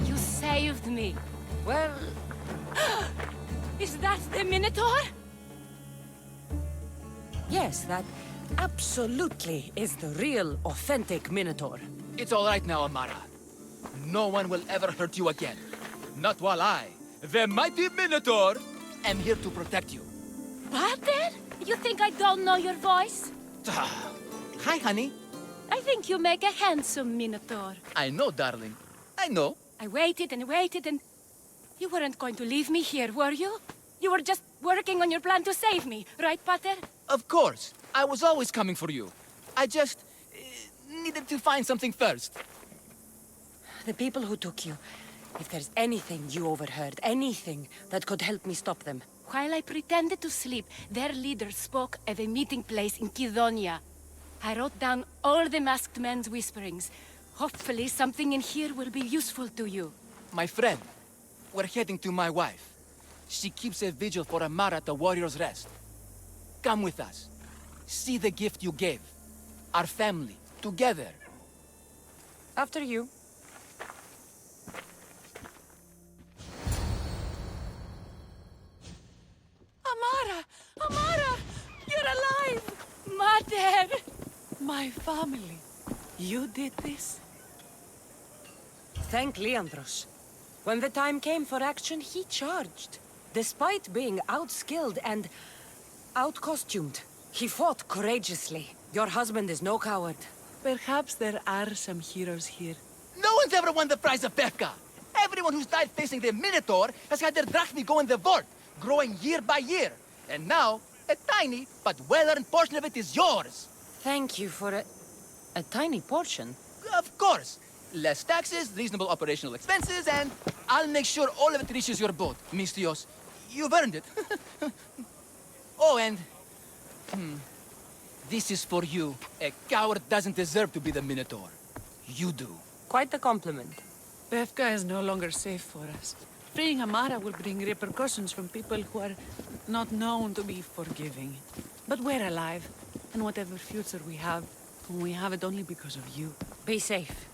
You saved me. Well, Is that the Minotaur? yes, that absolutely is the real, authentic Minotaur. It's all right now, Amara. No one will ever hurt you again. Not while I, the mighty Minotaur, am here to protect you. Pater? You think I don't know your voice? Hi, honey. I think you make a handsome Minotaur. I know, darling. I know. I waited and waited and... You weren't going to leave me here, were you? You were just working on your plan to save me, right, Pater? Of course. I was always coming for you. I just needed to find something first. The people who took you, if there's anything you overheard, anything that could help me stop them. While I pretended to sleep, their leader spoke of a meeting place in Kidonia. I wrote down all the masked men's whisperings. Hopefully something in here will be useful to you. My friend, we're heading to my wife. She keeps a vigil for Amara at the Warrior's Rest. Come with us. See the gift you gave. Our family, together. After you. Amara! Amara! You're alive! Mother! My family. You did this? Thank Leandros. When the time came for action, he charged. Despite being outskilled and out-costumed, he fought courageously. Your husband is no coward. Perhaps there are some heroes here. No one's ever won the prize of Pephka. Everyone who's died facing the Minotaur has had their drachmi go in the vault, growing year by year. And now, a tiny but well-earned portion of it is yours. Thank you for a tiny portion. Of course. Less taxes, reasonable operational expenses, and I'll make sure all of it reaches your boat, Misthios. You've earned it. Oh, and... This is for you. A coward doesn't deserve to be the Minotaur. You do. Quite the compliment. Pephka is no longer safe for us. Freeing Amara will bring repercussions from people who are not known to be forgiving. But we're alive, and whatever future we have it only because of you. Be safe.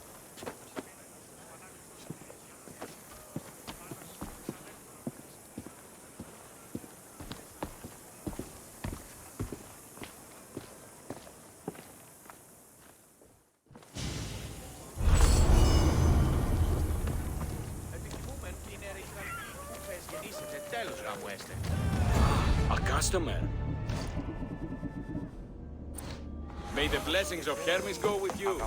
A customer. May the blessings of Hermes go with you.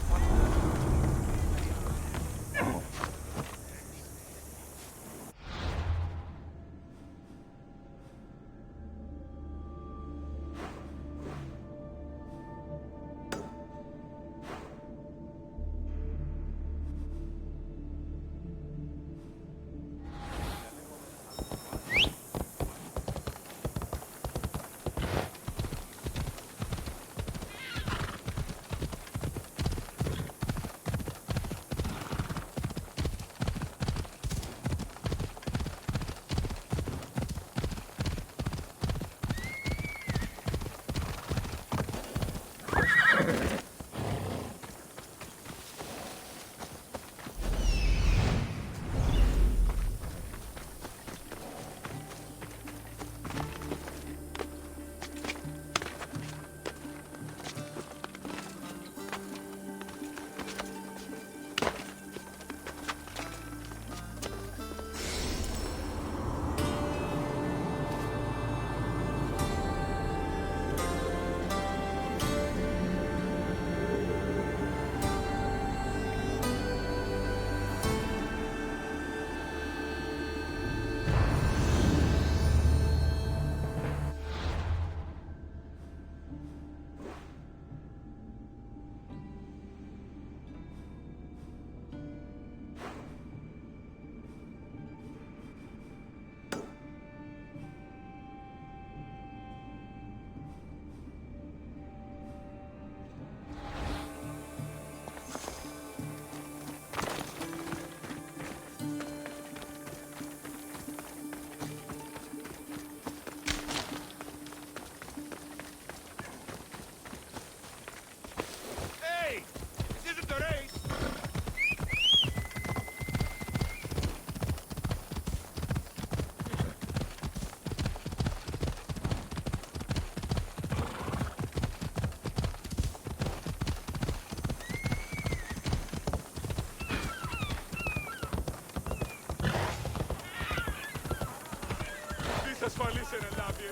εξασφαλίσει ένα λάβει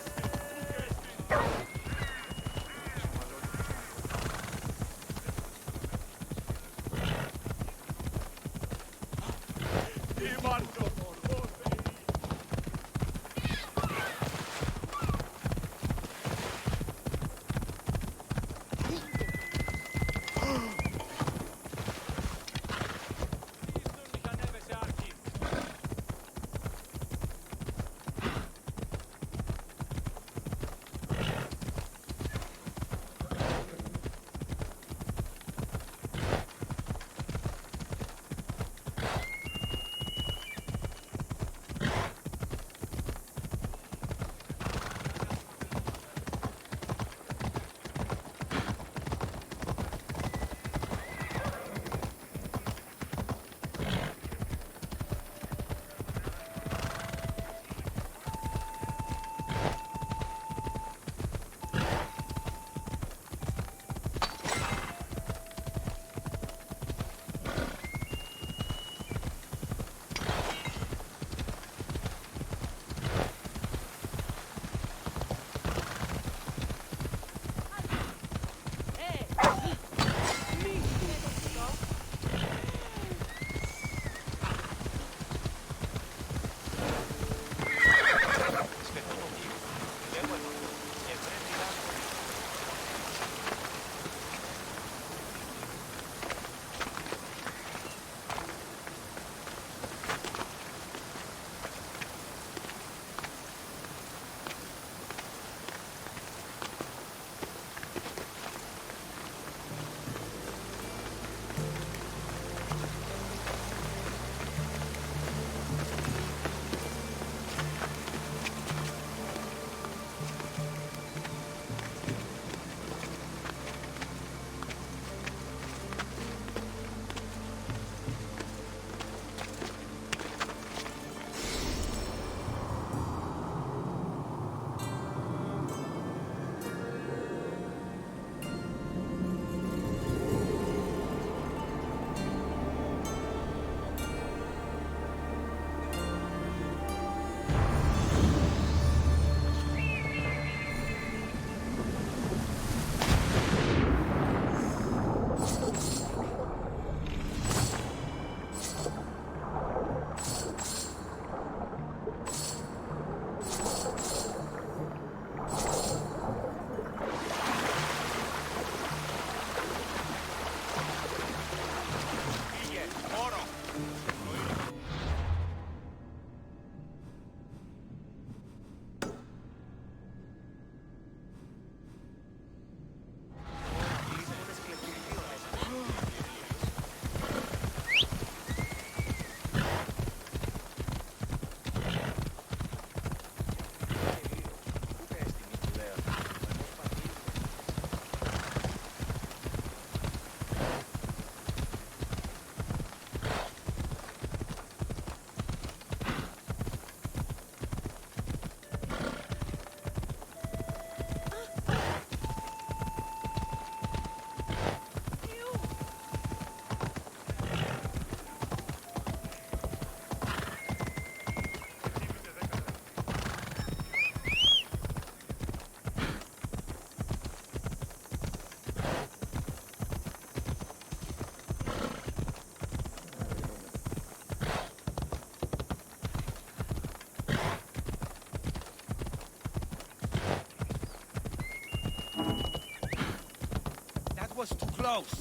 was too close.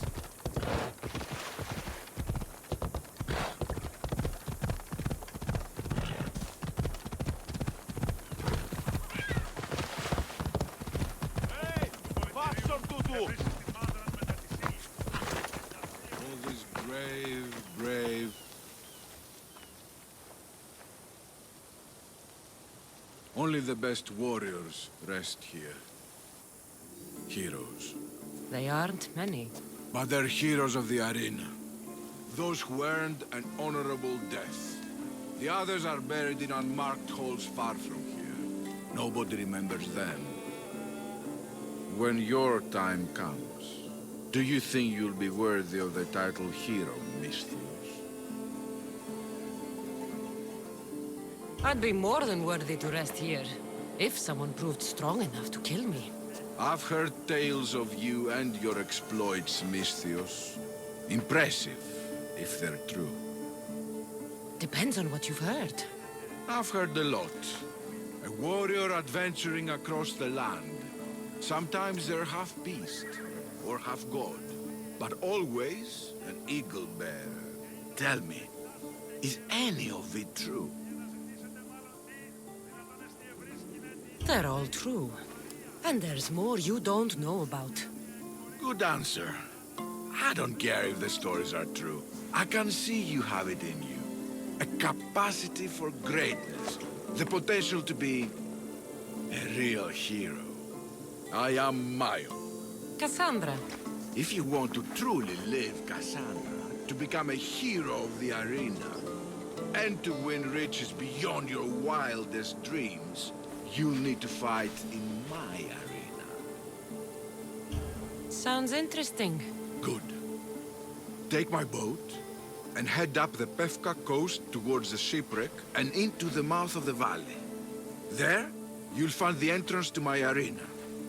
Hey, faccio tutto. Always brave, brave. Only the best warriors rest here. Heroes. They aren't many. But they're heroes of the arena. Those who earned an honorable death. The others are buried in unmarked holes far from here. Nobody remembers them. When your time comes, do you think you'll be worthy of the title hero, Misthios? I'd be more than worthy to rest here, if someone proved strong enough to kill me. I've heard tales of you and your exploits, Misthios. Impressive, if they're true. Depends on what you've heard. I've heard a lot. A warrior adventuring across the land. Sometimes they're half beast, or half god, but always an eagle bearer. Tell me, is any of it true? They're all true. And there's more you don't know about. Good answer. I don't care if the stories are true. I can see you have it in you. A capacity for greatness. The potential to be a real hero. I am Mayo. Cassandra. If you want to truly live Cassandra, to become a hero of the arena, and to win riches beyond your wildest dreams, you'll need to fight in my arena. Sounds interesting. Good. Take my boat and head up the Pephka coast towards the shipwreck and into the mouth of the valley. There, you'll find the entrance to my arena,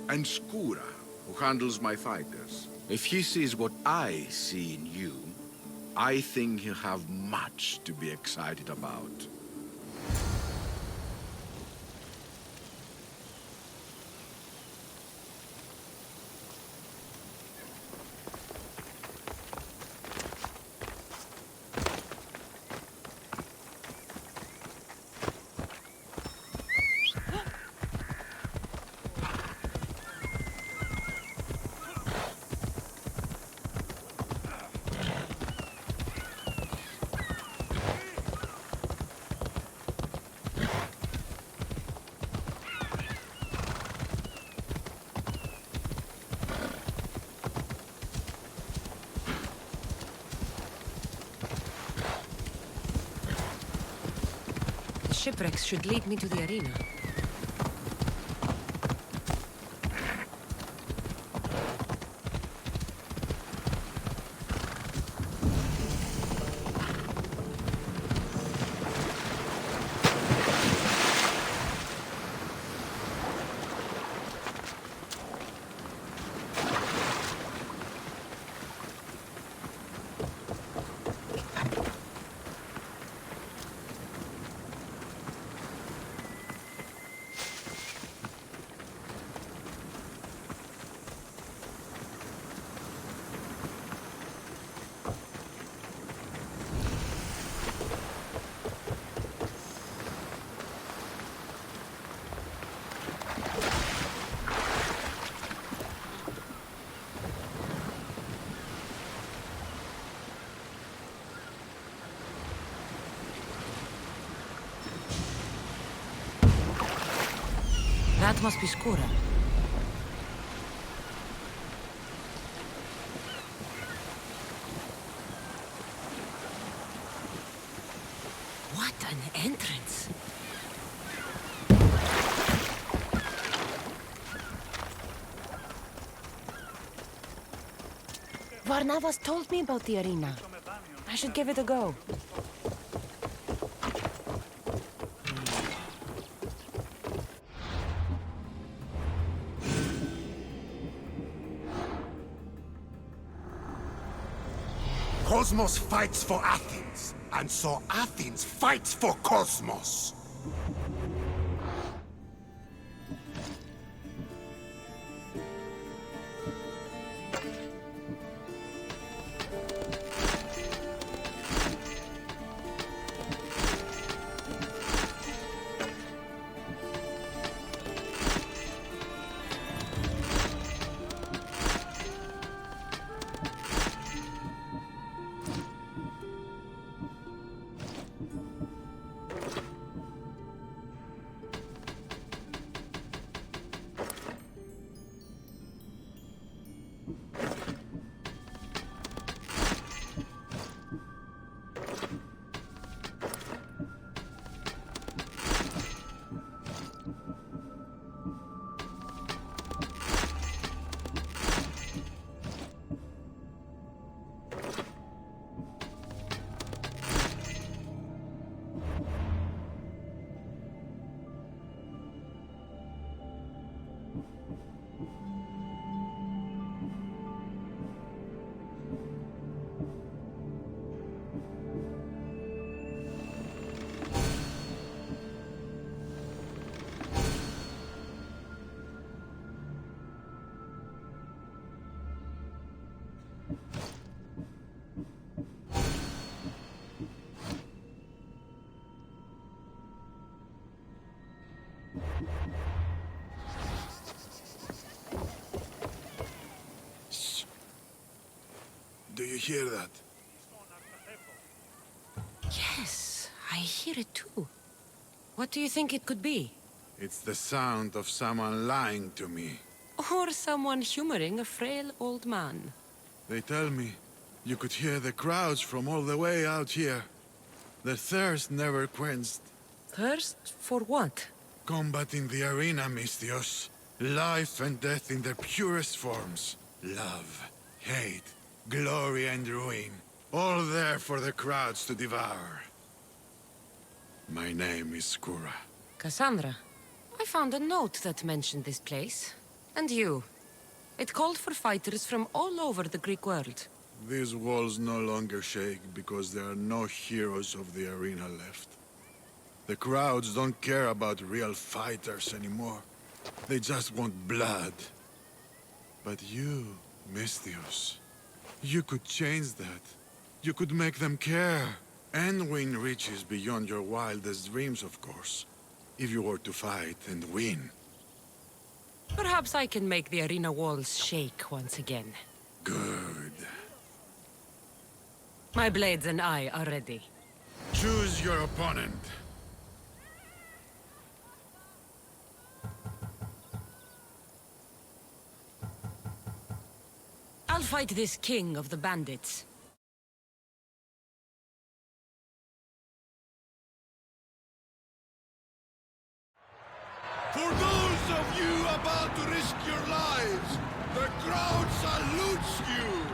and Skura, who handles my fighters. If he sees what I see in you, I think he'll have much to be excited about. Shipwrecks should lead me to the arena. That must be Skura. What an entrance! Varnavas told me about the arena. I should give it a go. Cosmos fights for Athens, and so Athens fights for Cosmos. Do you hear that? Yes, I hear it too. What do you think it could be? It's the sound of someone lying to me. Or someone humoring a frail old man. They tell me you could hear the crowds from all the way out here. The thirst never quenched. Thirst for what? Combat in the arena, Misthios. Life and death in their purest forms. Love, hate, glory and ruin. All there for the crowds to devour. My name is Skura. Cassandra, I found a note that mentioned this place. And you. It called for fighters from all over the Greek world. These walls no longer shake because there are no heroes of the arena left. The crowds don't care about real fighters anymore. They just want blood. But you, Misthios, you could change that. You could make them care. And win riches beyond your wildest dreams, of course. If you were to fight and win. Perhaps I can make the arena walls shake once again. Good. My blades and I are ready. Choose your opponent. I'll fight this king of the bandits. For those of you about to risk your lives, the crowd salutes you!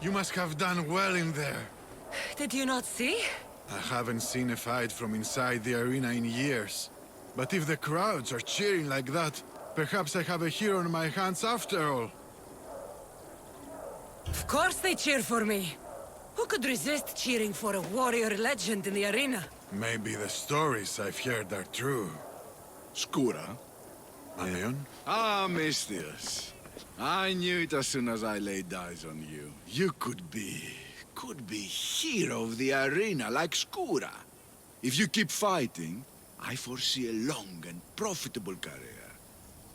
You must have done well in there. Did you not see? I haven't seen a fight from inside the arena in years. But if the crowds are cheering like that, perhaps I have a hero on my hands after all. Of course they cheer for me. Who could resist cheering for a warrior legend in the arena? Maybe the stories I've heard are true. Skura? Anion? Ah, Mistius. I knew it as soon as I laid eyes on you. You could be hero of the arena like Skura. If you keep fighting, I foresee a long and profitable career.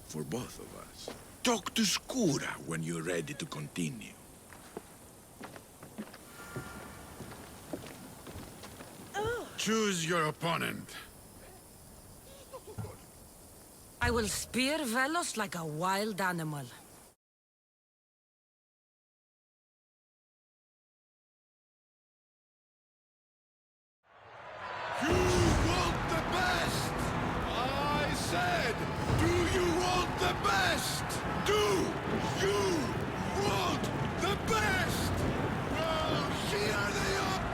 For both of us. Talk to Skura when you're ready to continue. Choose your opponent. I will spear Velos like a wild animal. You want the best! I said, do you want the best? Do you want the best? Well, here they are!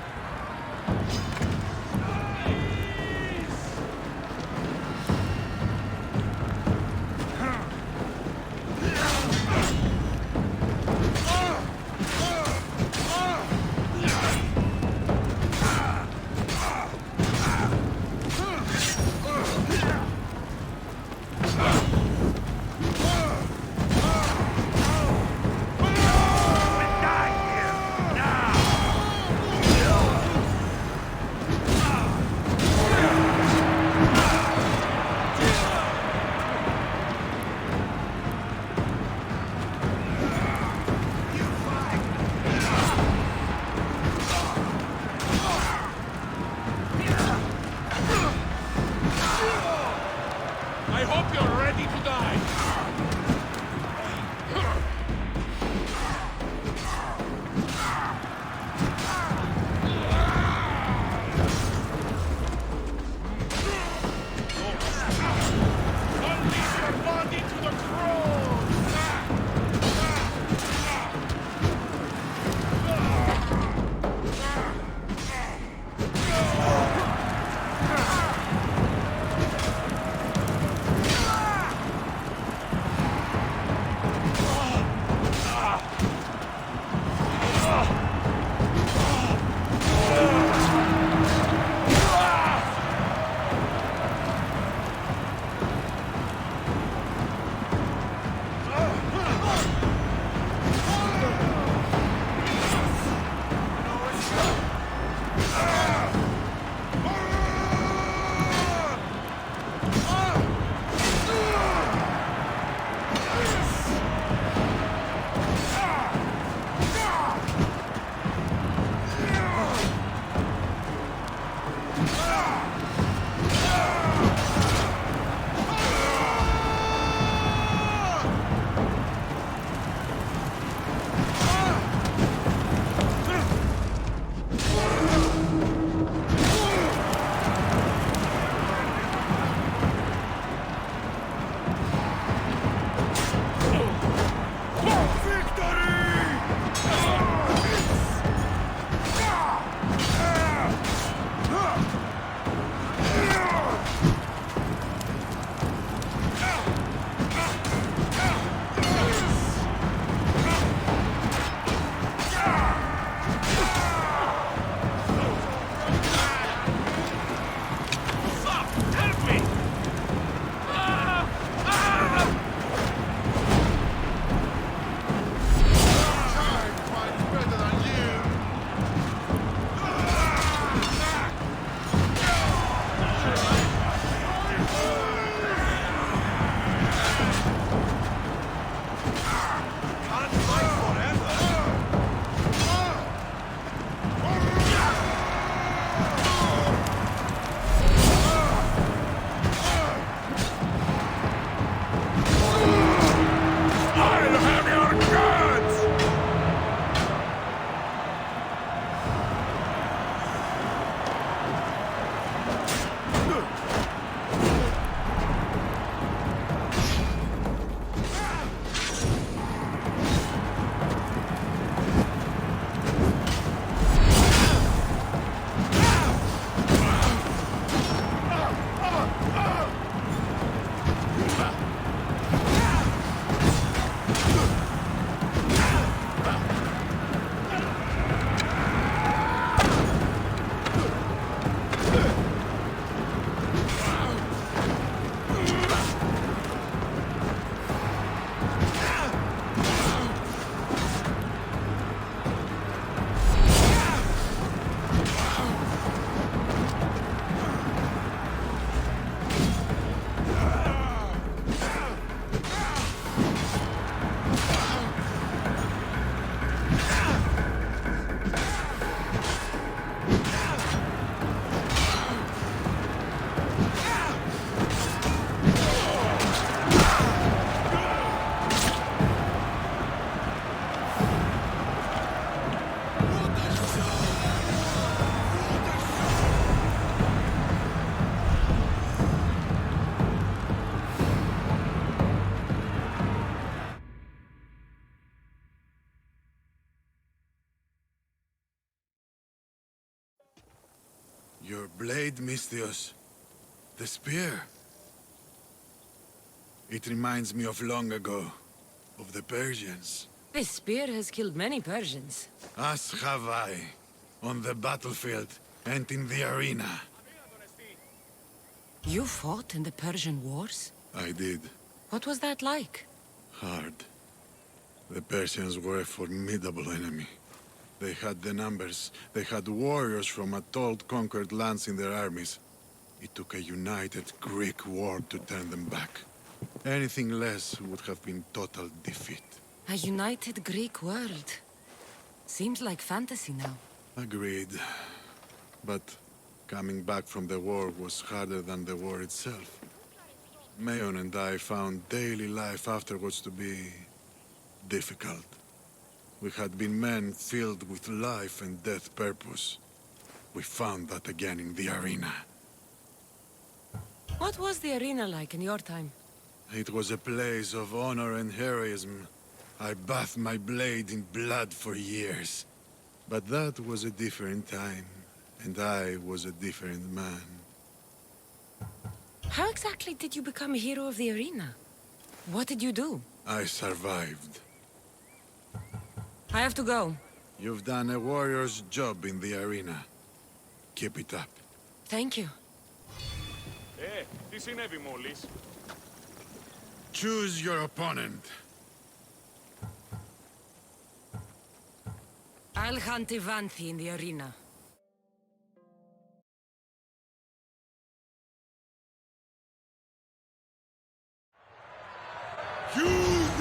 Your blade, Misthios. The spear. It reminds me of long ago, of the Persians. This spear has killed many Persians. As have I, on the battlefield and in the arena. You fought in the Persian wars? I did. What was that like? Hard. The Persians were a formidable enemy. They had the numbers. They had warriors from atolled, conquered lands in their armies. It took a united Greek war to turn them back. Anything less would have been total defeat. A united Greek world. Seems like fantasy now. Agreed. But coming back from the war was harder than the war itself. Mayon and I found daily life afterwards to be difficult. We had been men filled with life and death purpose. We found that again in the arena. What was the arena like in your time? It was a place of honor and heroism. I bathed my blade in blood for years. But that was a different time, and I was a different man. How exactly did you become a hero of the arena? What did you do? I survived. I have to go. You've done a warrior's job in the arena. Keep it up. Thank you. Τι συνέβη μόλις? Choose your opponent. I'll hunt Ivanthi in the arena. You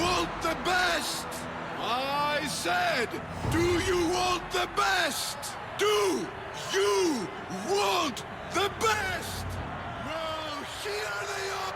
want the best! I said, do you want the best? Do you want the best? Well, here they are!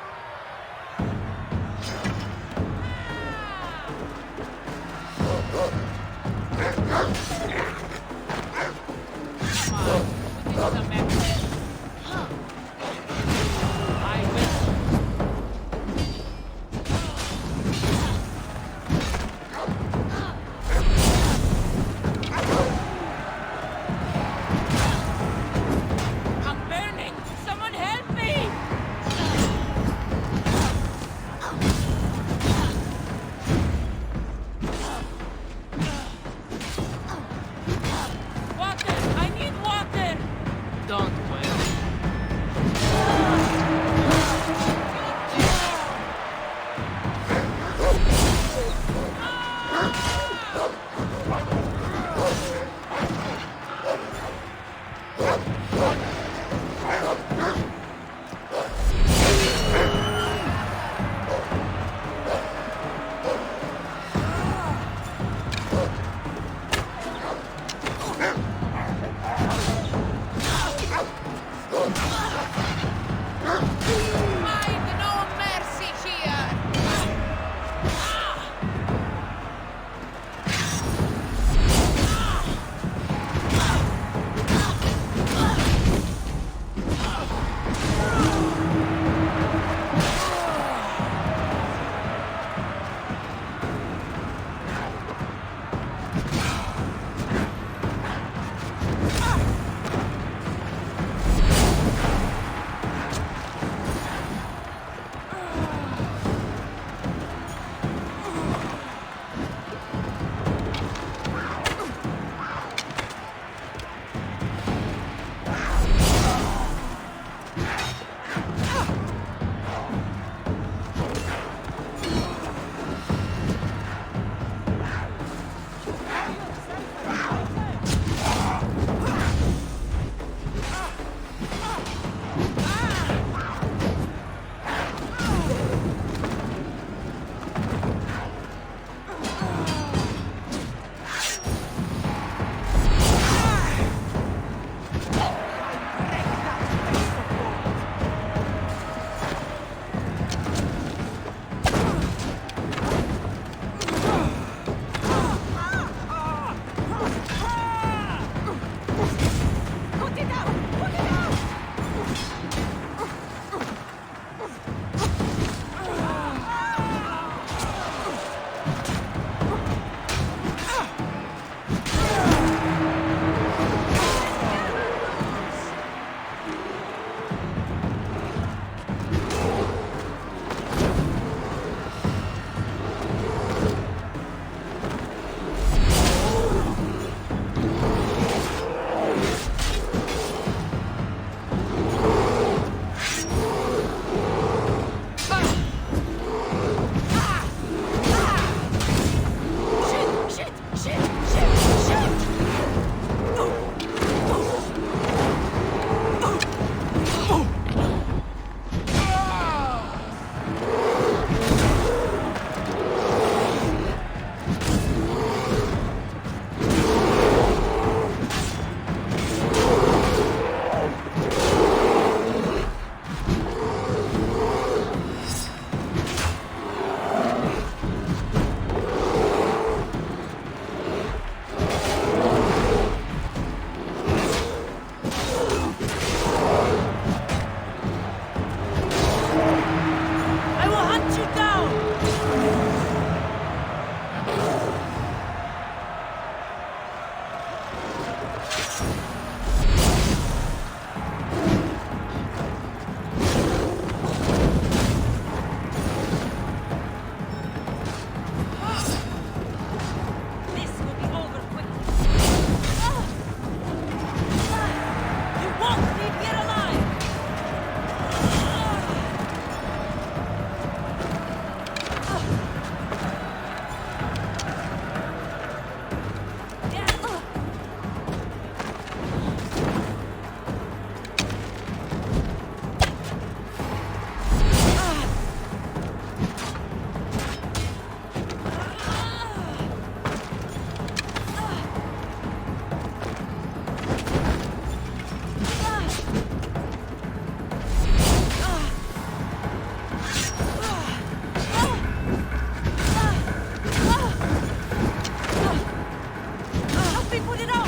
me put it out!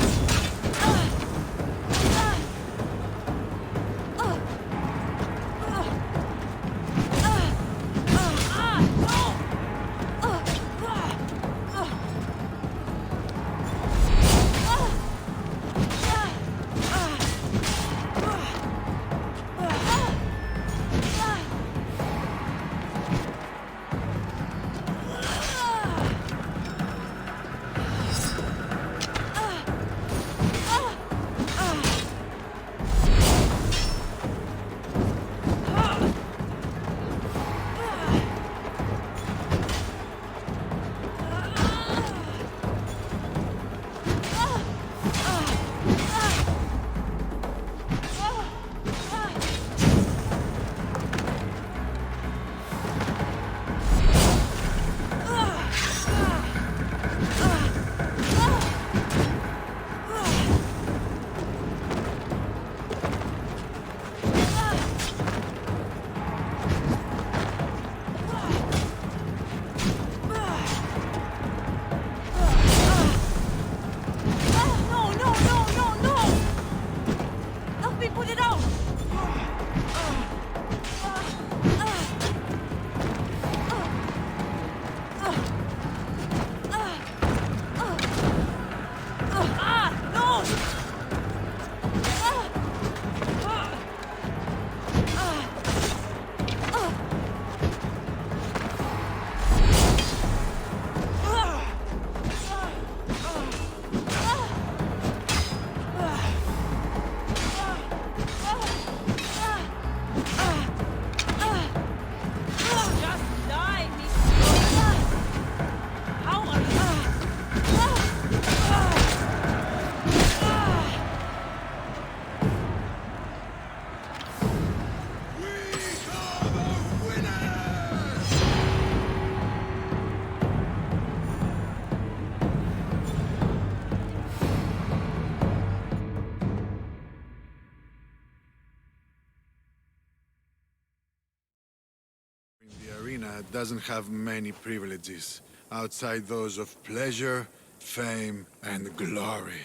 The arena doesn't have many privileges outside those of pleasure, fame, and glory.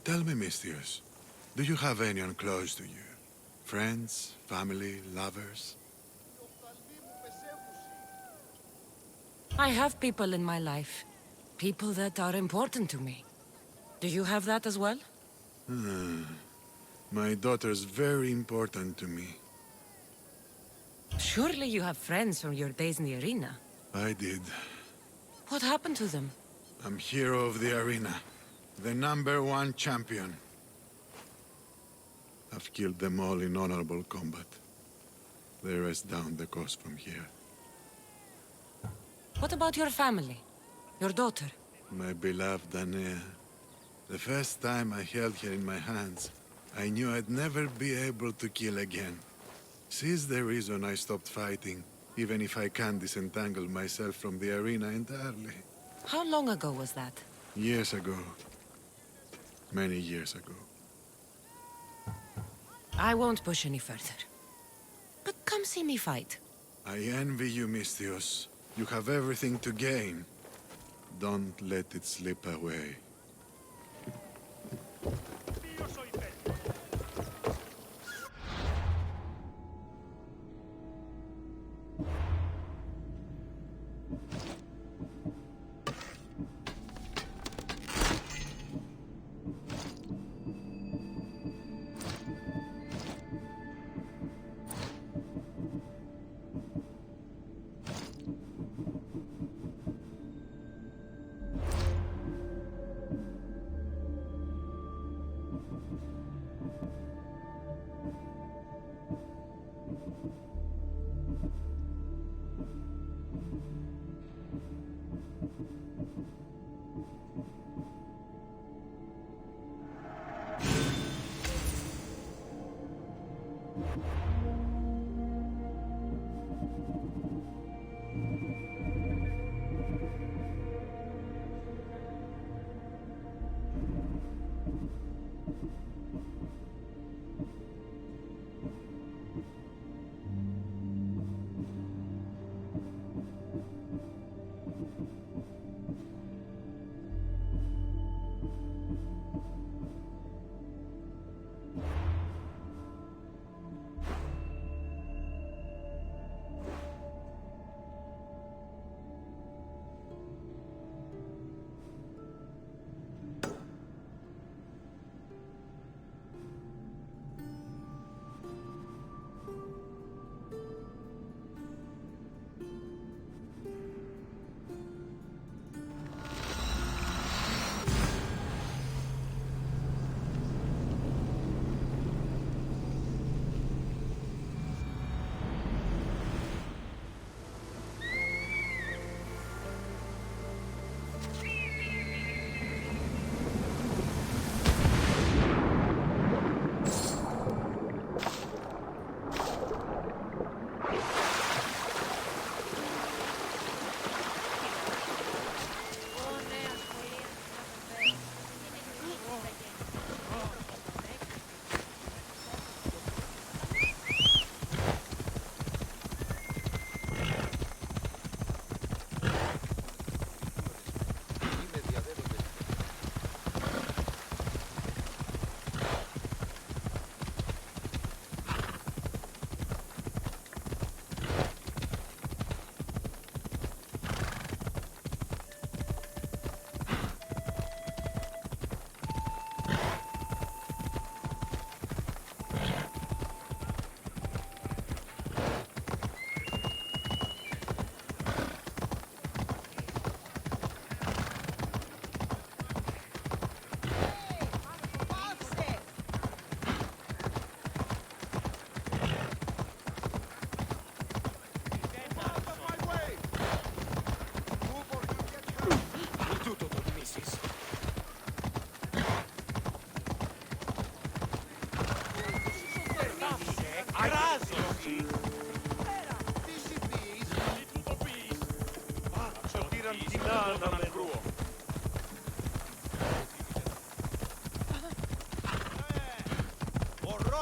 Tell me, Mistius, do you have anyone close to you? Friends, family, lovers? I have people in my life. People that are important to me. Do you have that as well? My daughter's very important to me. Surely you have friends from your days in the arena. I did. What happened to them? I'm hero of the arena. The #1 champion. I've killed them all in honorable combat. They rest down the coast from here. What about your family? Your daughter? My beloved Anea. The first time I held her in my hands, I knew I'd never be able to kill again. She's the reason I stopped fighting, even if I can't disentangle myself from the arena entirely. How long ago was that? Years ago. Many years ago. I won't push any further. But come see me fight. I envy you, Mistios. You have everything to gain. Don't let it slip away.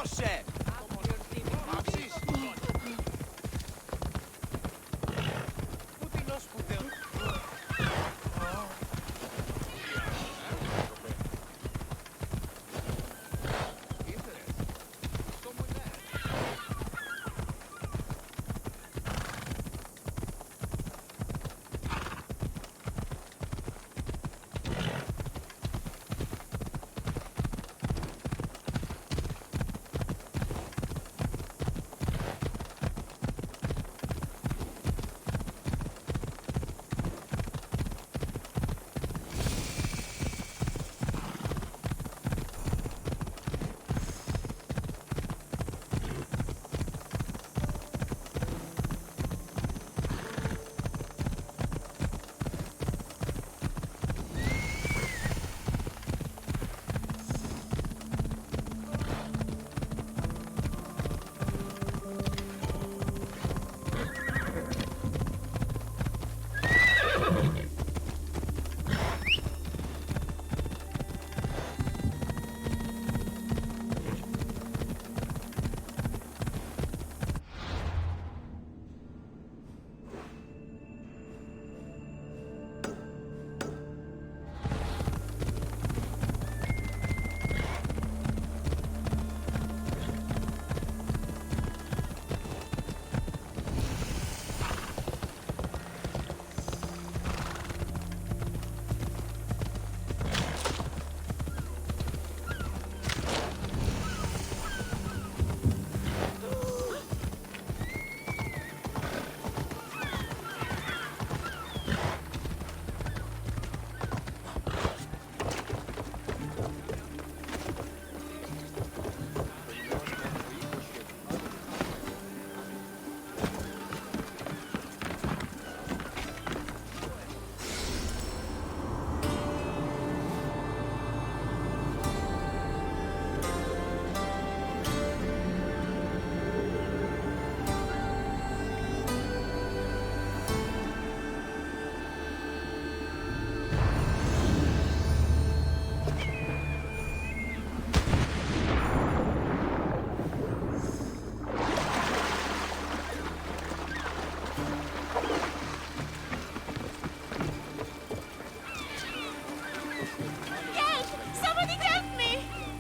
Forse!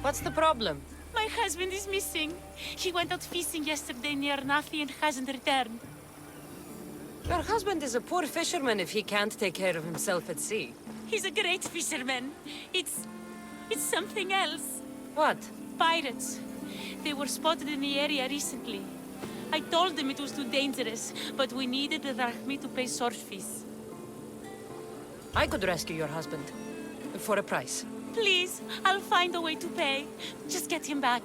What's the problem? My husband is missing. He went out fishing yesterday near Nafi and hasn't returned. Your husband is a poor fisherman if he can't take care of himself at sea. He's a great fisherman. It's something else. What? Pirates. They were spotted in the area recently. I told them it was too dangerous, but we needed the drachmi to pay sword fees. I could rescue your husband. For a price. Please, I'll find a way to pay. Just get him back.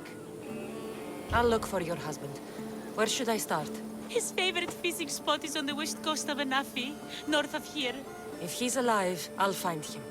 I'll look for your husband. Where should I start? His favorite fishing spot is on the west coast of Anafi, north of here. If he's alive, I'll find him.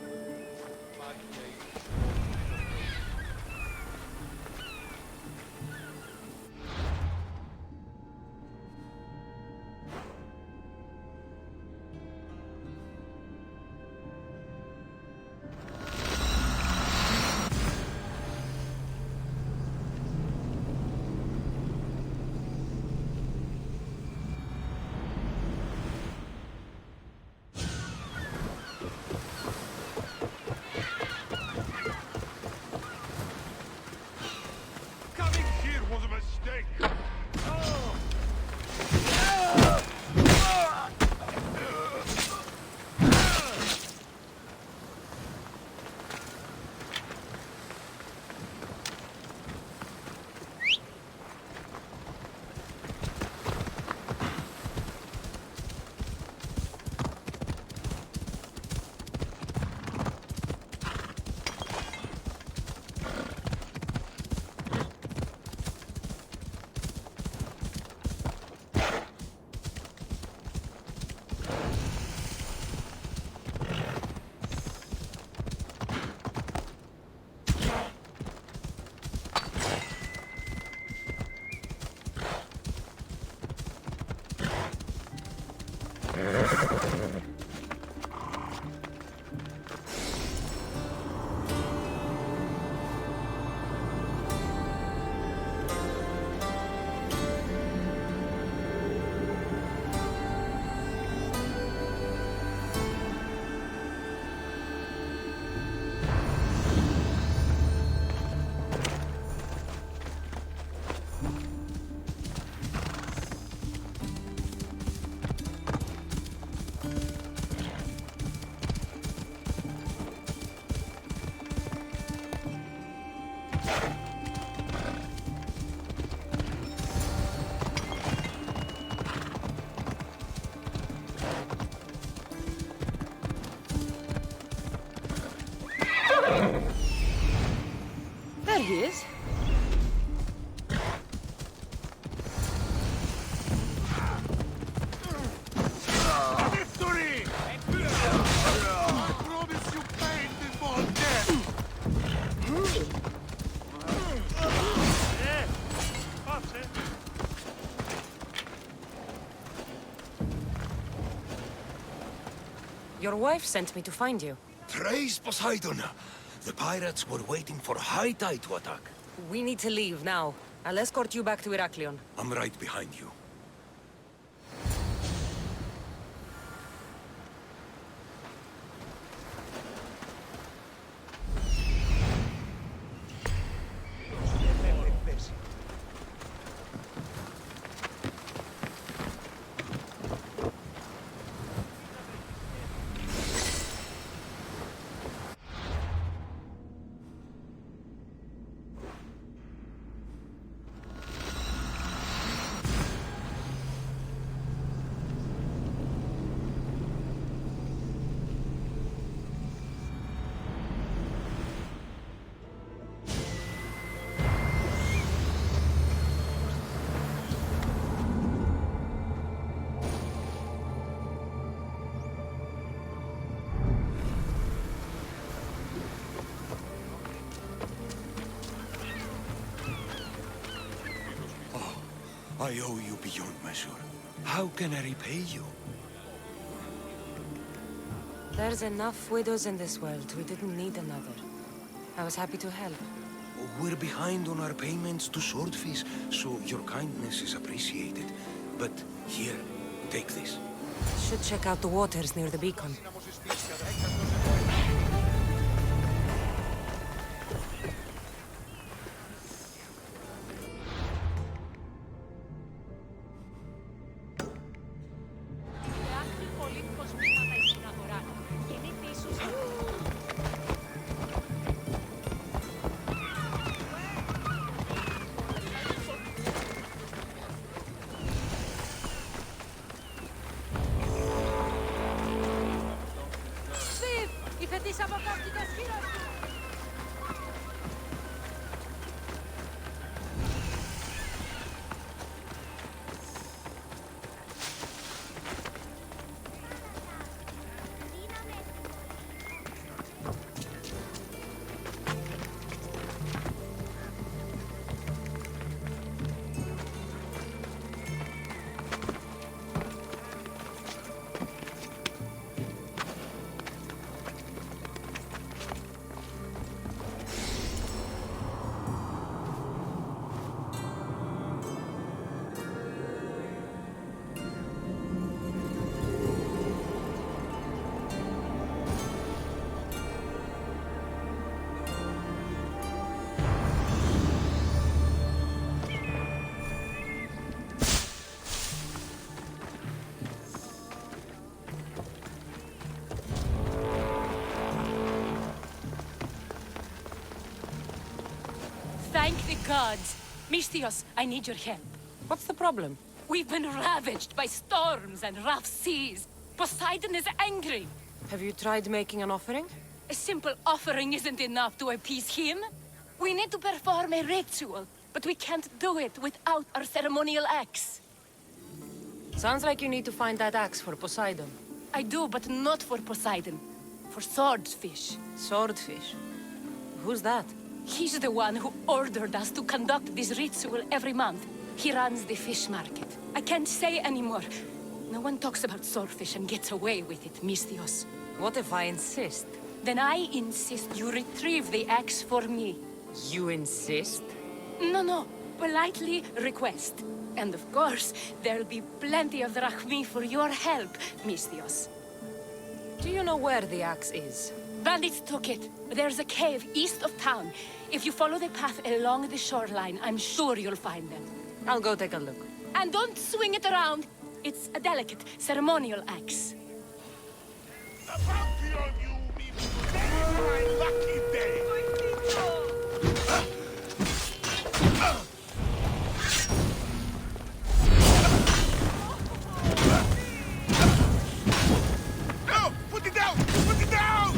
There he is. Victory! I promise you pain before death! Your wife sent me to find you. Praise Poseidon! The pirates were waiting for high tide to attack. We need to leave now. I'll escort you back to Heraklion. I'm right behind you. I owe you beyond measure. How can I repay you? There's enough widows in this world. We didn't need another. I was happy to help. We're behind on our payments to Swordfish, so your kindness is appreciated. But here, take this. Should check out the waters near the beacon. Thank the gods. Misthios, I need your help. What's the problem? We've been ravaged by storms and rough seas. Poseidon is angry. Have you tried making an offering? A simple offering isn't enough to appease him. We need to perform a ritual, but we can't do it without our ceremonial axe. Sounds like you need to find that axe for Poseidon. I do, but not for Poseidon. For Swordfish. Swordfish? Who's that? He's the one who ordered us to conduct this ritual every month. He runs the fish market. I can't say anymore. No one talks about swordfish and gets away with it, Misthios. What if I insist? Then I insist you retrieve the axe for me. You insist? No. Politely request. And of course, there'll be plenty of drachmi for your help, Misthios. Do you know where the axe is? Bandits took it. There's a cave east of town. If you follow the path along the shoreline, I'm sure you'll find them. I'll go take a look. And don't swing it around. It's a delicate, ceremonial axe. The bounty on you means my lucky day! No! Put it down! Put it down!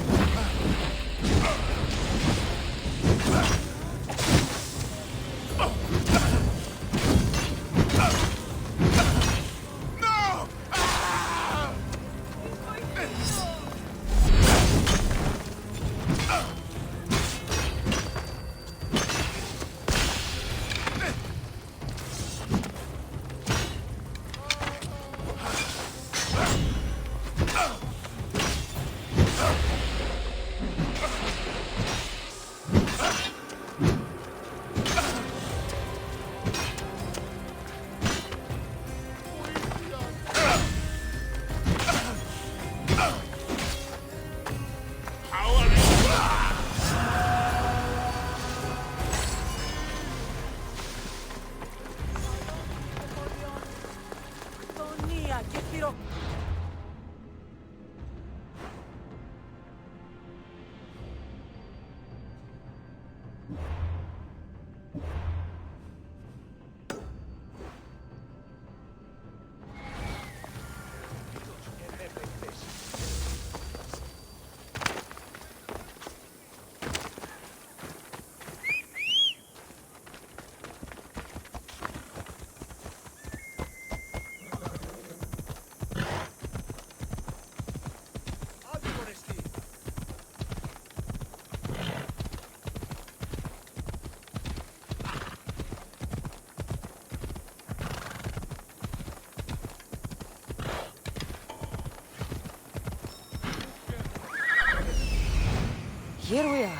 Here we are.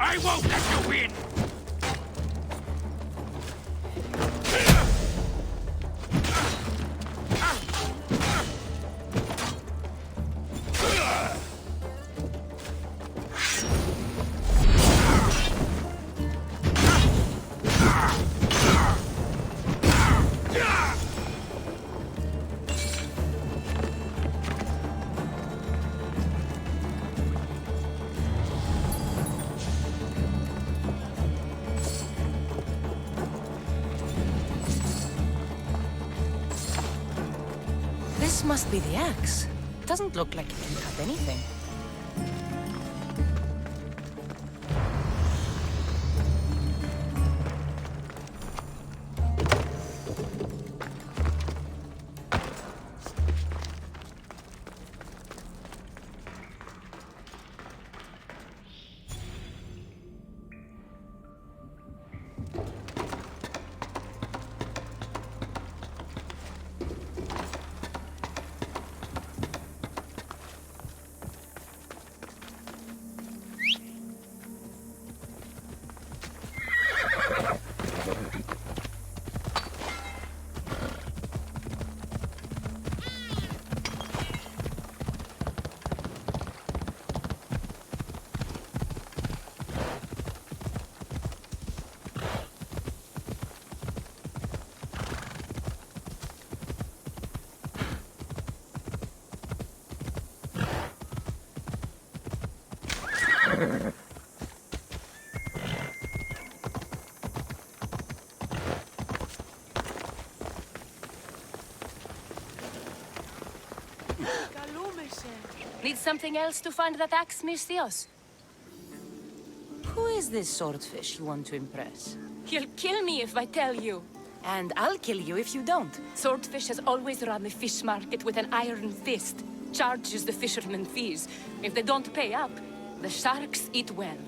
I won't let you win! This must be the axe. Doesn't look like it can cut anything. Need something else to find that axe, Misthios? Who is this swordfish you want to impress? You'll kill me if I tell you. And I'll kill you if you don't. Swordfish has always run the fish market with an iron fist. Charges the fishermen fees. If they don't pay up, the sharks eat well.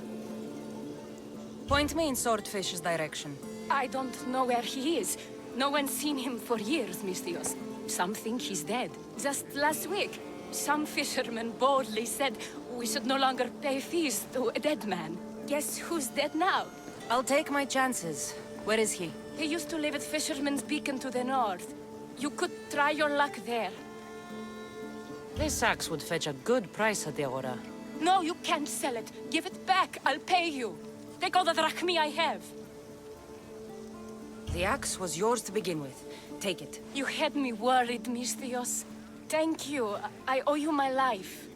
Point me in Swordfish's direction. I don't know where he is. No one's seen him for years, Mistios. Some think he's dead. Just last week, some fishermen boldly said we should no longer pay fees to a dead man. Guess who's dead now? I'll take my chances. Where is he? He used to live at Fisherman's Beacon to the north. You could try your luck there. This axe would fetch a good price at the Aura. No, you can't sell it. Give it back. I'll pay you. Take all the drachmi I have. The axe was yours to begin with. Take it. You had me worried, Mistios. Thank you. I owe you my life.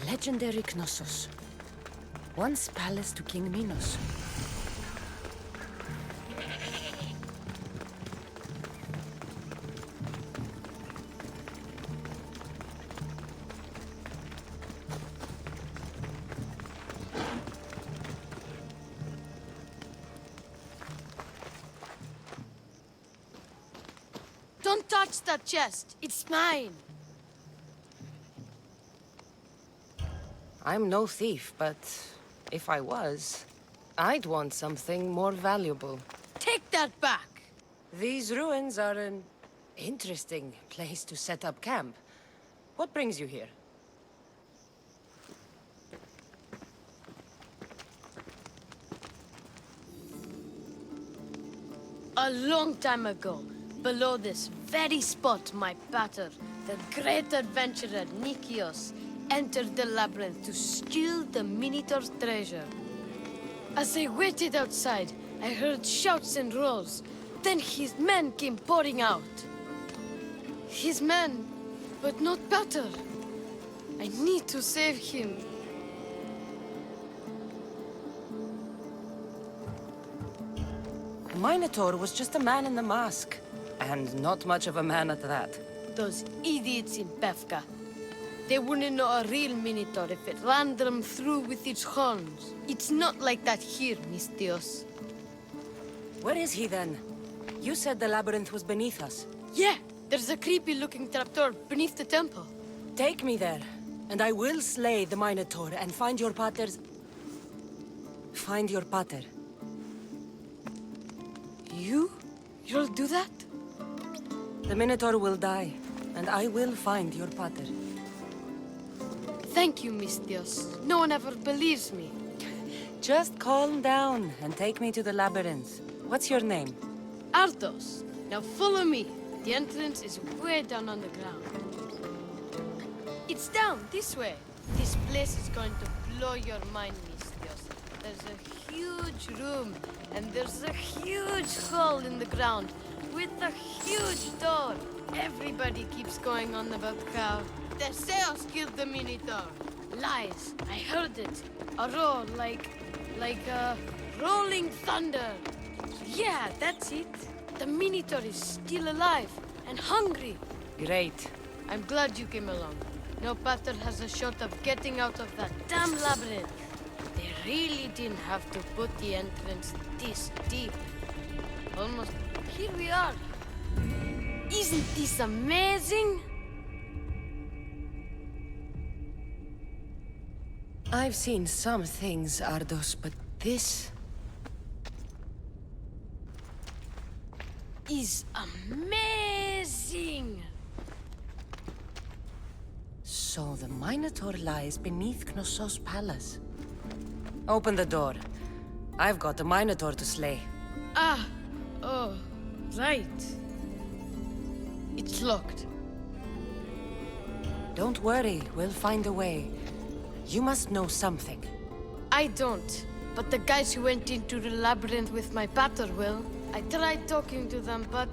Legendary Knossos. Once palace to King Minos. Don't touch that chest. It's mine. I'm no thief, but if I was, I'd want something more valuable. Take that back! These ruins are an interesting place to set up camp. What brings you here? A long time ago, below this very spot, my pater, the great adventurer Nikios, entered the labyrinth to steal the Minotaur's treasure. As I waited outside, I heard shouts and roars. Then his men came pouring out. His men, but not Pater. I need to save him. The Minotaur was just a man in the mask. And not much of a man at that. Those idiots in Pephka. They wouldn't know a real Minotaur if it ran them through with its horns. It's not like that here, Mistios. Where is he then? You said the labyrinth was beneath us. Yeah, there's a creepy-looking trapdoor beneath the temple. Take me there, and I will slay the Minotaur and find your pater's... Find your pater. You'll do that? The Minotaur will die, and I will find your pater. Thank you, Mistios. No one ever believes me. Just calm down and take me to the labyrinth. What's your name? Arthos. Now follow me. The entrance is way down on the ground. It's down this way. This place is going to blow your mind, Mistios. There's a huge room, and there's a huge hole in the ground with a huge door. Everybody keeps going on about how the Zeus killed the Minotaur. Lies. I heard it. A roar like rolling thunder. Yeah, that's it. The Minotaur is still alive and hungry. Great. I'm glad you came along. No pattern has a shot of getting out of that damn labyrinth. They really didn't have to put the entrance this deep. Almost here we are. Isn't this amazing? I've seen some things, Ardos, but this... is amazing! So the Minotaur lies beneath Knossos' palace. Open the door. I've got a Minotaur to slay. Ah! Oh, right. It's locked. Don't worry, we'll find a way. You must know something. I don't. But the guys who went into the labyrinth with my patter will. I tried talking to them, but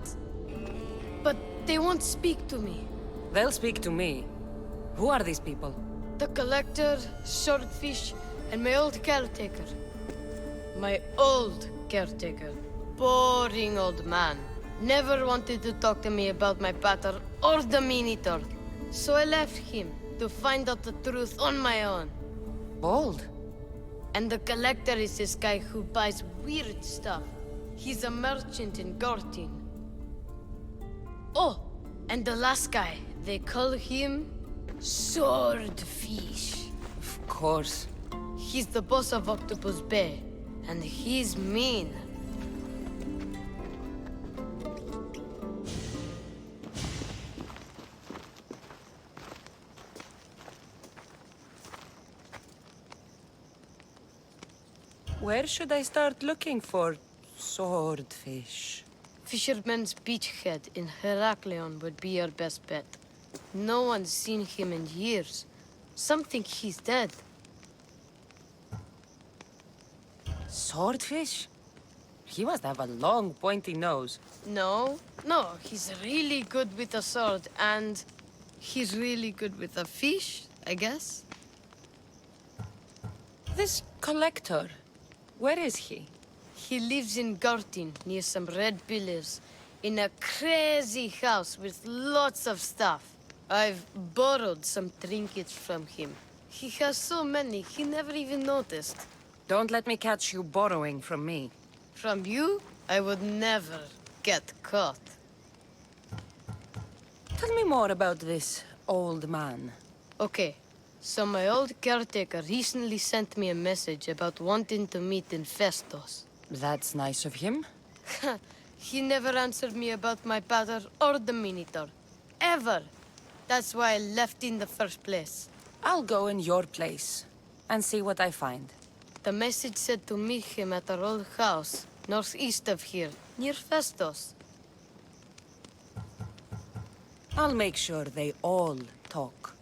they won't speak to me. They'll speak to me. Who are these people? The Collector, Swordfish, and my old caretaker. My old caretaker. Boring old man. Never wanted to talk to me about my patter or the Minotaur. So I left him to find out the truth on my own. Bold. And the Collector is this guy who buys weird stuff. He's a merchant in Gortin. Oh, and the last guy, they call him Swordfish. Of course. He's the boss of Octopus Bay, and he's mean. Where should I start looking for Swordfish? Fisherman's Beachhead in Heraklion would be your best bet. No one's seen him in years. Some think he's dead. Swordfish? He must have a long, pointy nose. No, he's really good with a sword, and he's really good with a fish, I guess. This Collector, where is he? He lives in Gortin, near some red pillars, in a crazy house with lots of stuff. I've borrowed some trinkets from him. He has so many, he never even noticed. Don't let me catch you borrowing from me. From you, I would never get caught. Tell me more about this old man. Okay, so my old caretaker recently sent me a message about wanting to meet in Festos. That's nice of him. He never answered me about my patter or the Minotaur. Ever. That's why I left in the first place. I'll go in your place and see what I find. The message said to meet him at our old house, northeast of here, near Festos. I'll make sure they all talk.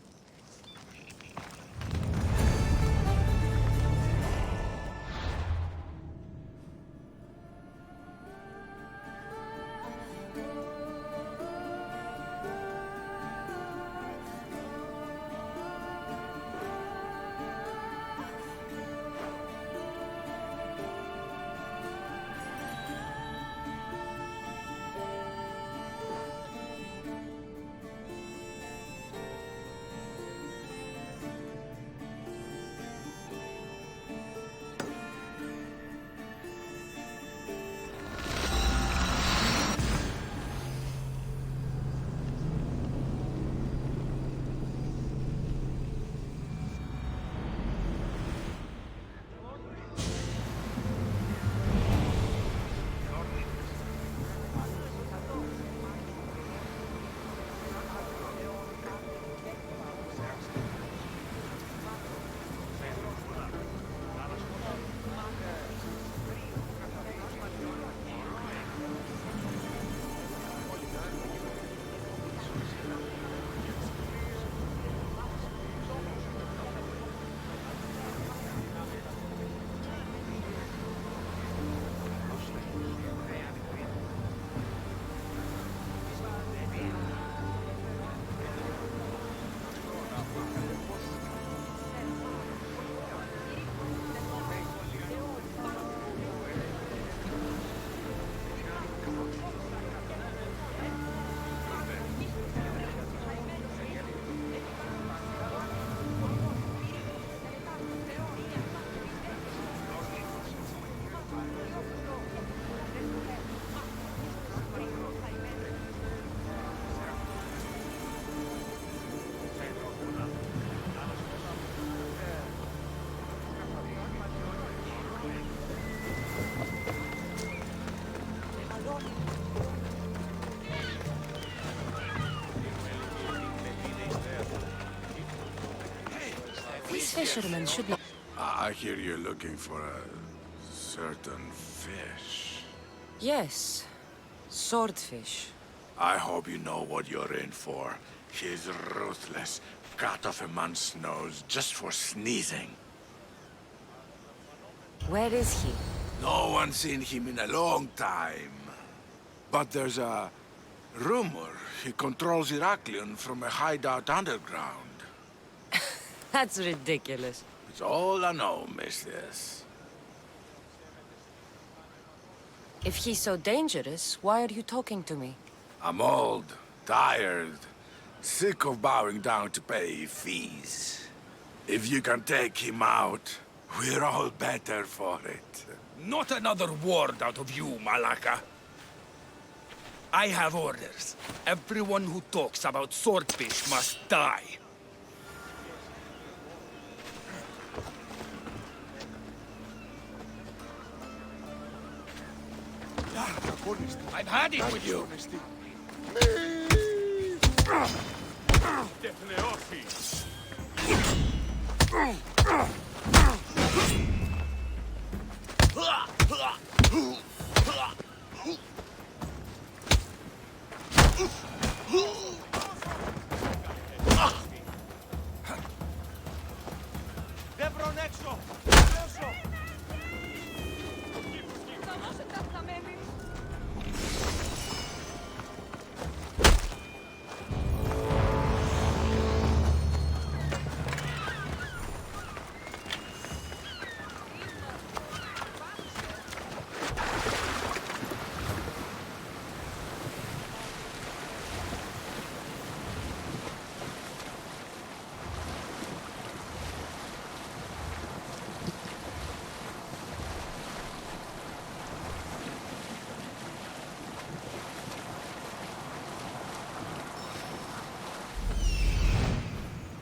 Fishermen should not... I hear you're looking for a certain fish. Yes. Swordfish. I hope you know what you're in for. He's ruthless. Cut off a man's nose just for sneezing. Where is he? No one's seen him in a long time. But there's a rumor he controls Heraklion from a hideout underground. That's ridiculous. It's all I know, mistress. If he's so dangerous, why are you talking to me? I'm old, tired, sick of bowing down to pay fees. If you can take him out, we're all better for it. Not another word out of you, Malaka. I have orders. Everyone who talks about swordfish must die. I've had it with you.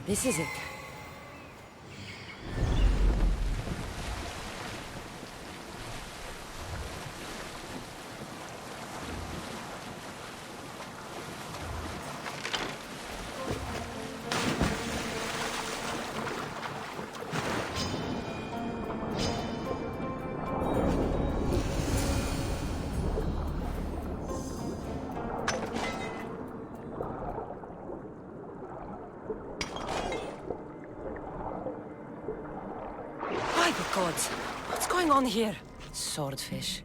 This is it. Gods, what's going on here? Swordfish.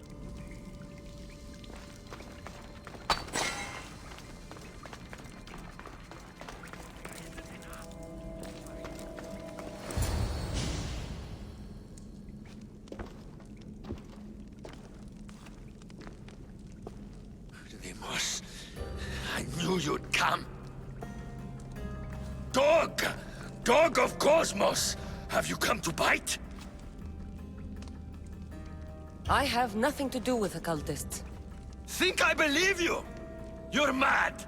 Deimos, I knew you'd come. Dog! Dog of Cosmos! Have you come to bite? I have nothing to do with occultists. Think I believe you? You're mad!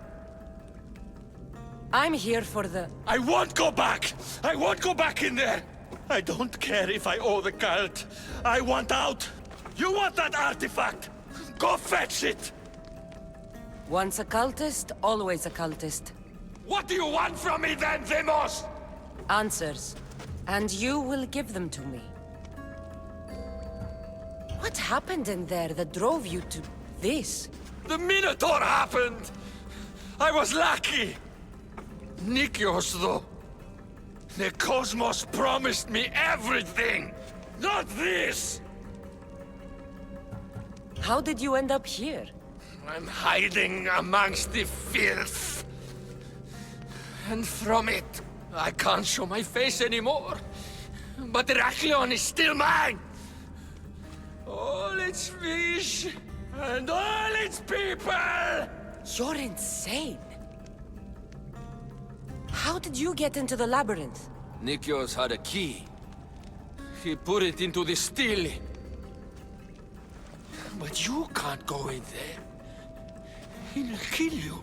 I'm here for the... I won't go back! I won't go back in there! I don't care if I owe the cult. I want out! You want that artifact? Go fetch it! Once a cultist, always a cultist. What do you want from me then, Deimos? Answers. And you will give them to me. What happened in there that drove you to this? The Minotaur happened! I was lucky! Nikios, though. The Cosmos promised me everything! Not this! How did you end up here? I'm hiding amongst the filth. And from it, I can't show my face anymore. But Heraklion is still mine! All its fish, and all its people! You're insane. How did you get into the labyrinth? Nikios had a key. He put it into the steel. But you can't go in there. It'll kill you.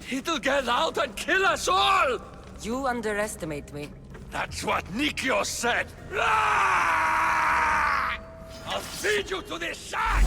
It'll get out and kill us all! You underestimate me. That's what Nikios said! I'll feed you to this side!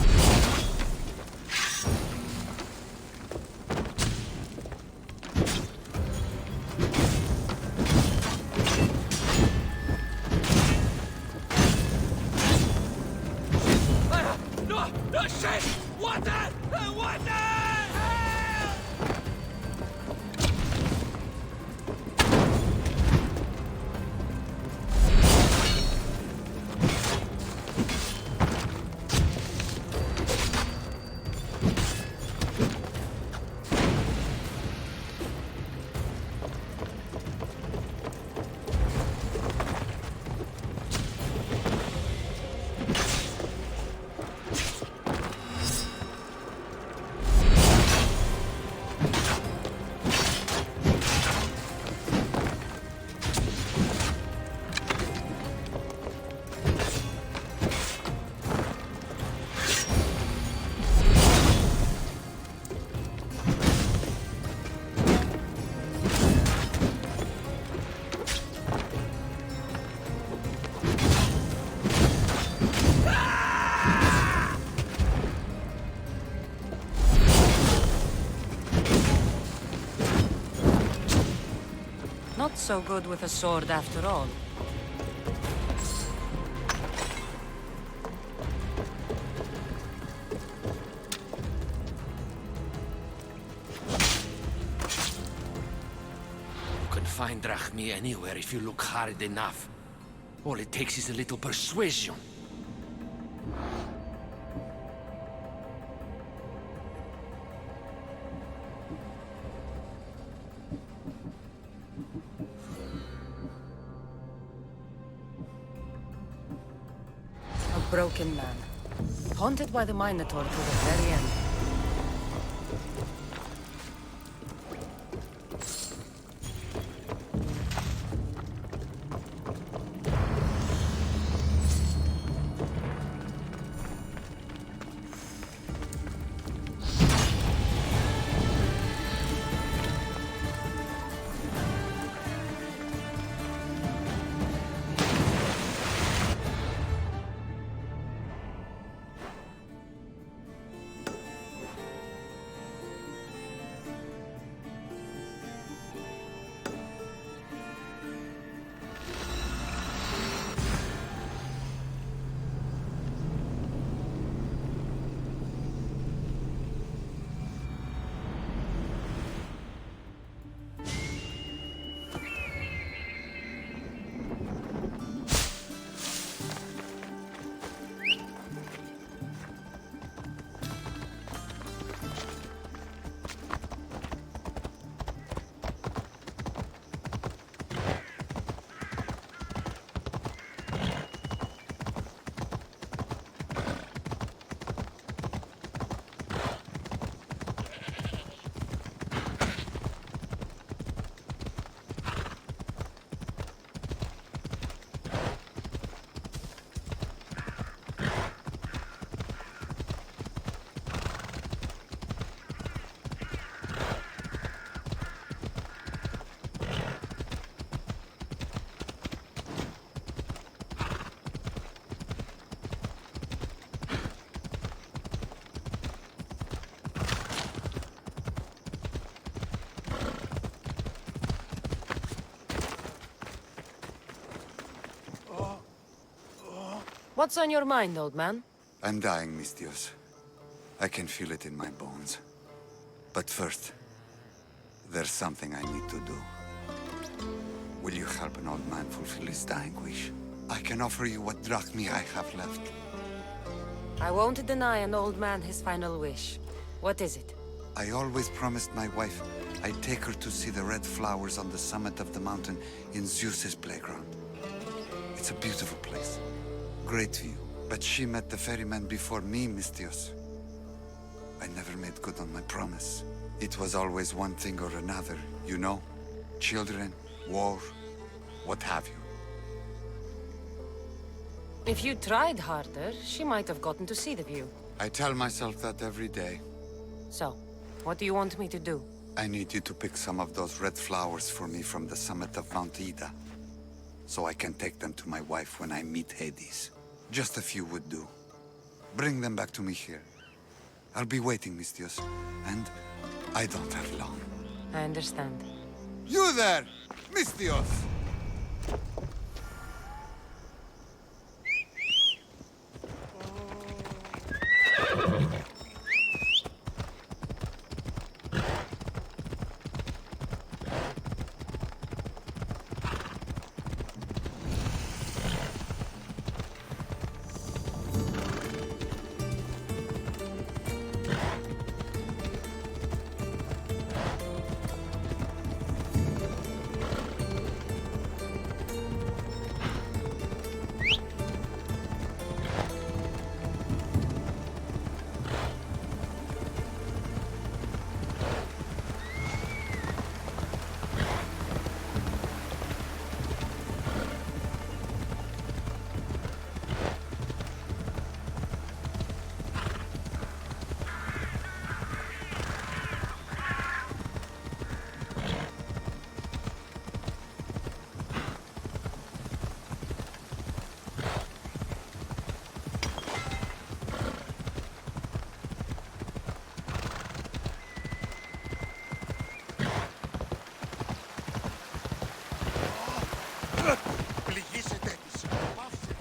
so good with a sword after all. You can find drachmi anywhere if you look hard enough. All it takes is a little persuasion. A broken man. Haunted by the Minotaur to the very end. What's on your mind, old man? I'm dying, Mistios. I can feel it in my bones. But first, there's something I need to do. Will you help an old man fulfill his dying wish? I can offer you what drachmi I have left. I won't deny an old man his final wish. What is it? I always promised my wife I'd take her to see the red flowers on the summit of the mountain in Zeus's playground. It's a beautiful place. Great view. But she met the ferryman before me, Mistios. I never made good on my promise. It was always one thing or another, you know? Children, war, what have you. If you tried harder, she might have gotten to see the view. I tell myself that every day. So, what do you want me to do? I need you to pick some of those red flowers for me from the summit of Mount Ida, so I can take them to my wife when I meet Hades. Just a few would do. Bring them back to me here. I'll be waiting, Mistios, and I don't have long. I understand. You there, Mistios! Πληγήσετε της. Πάυσε.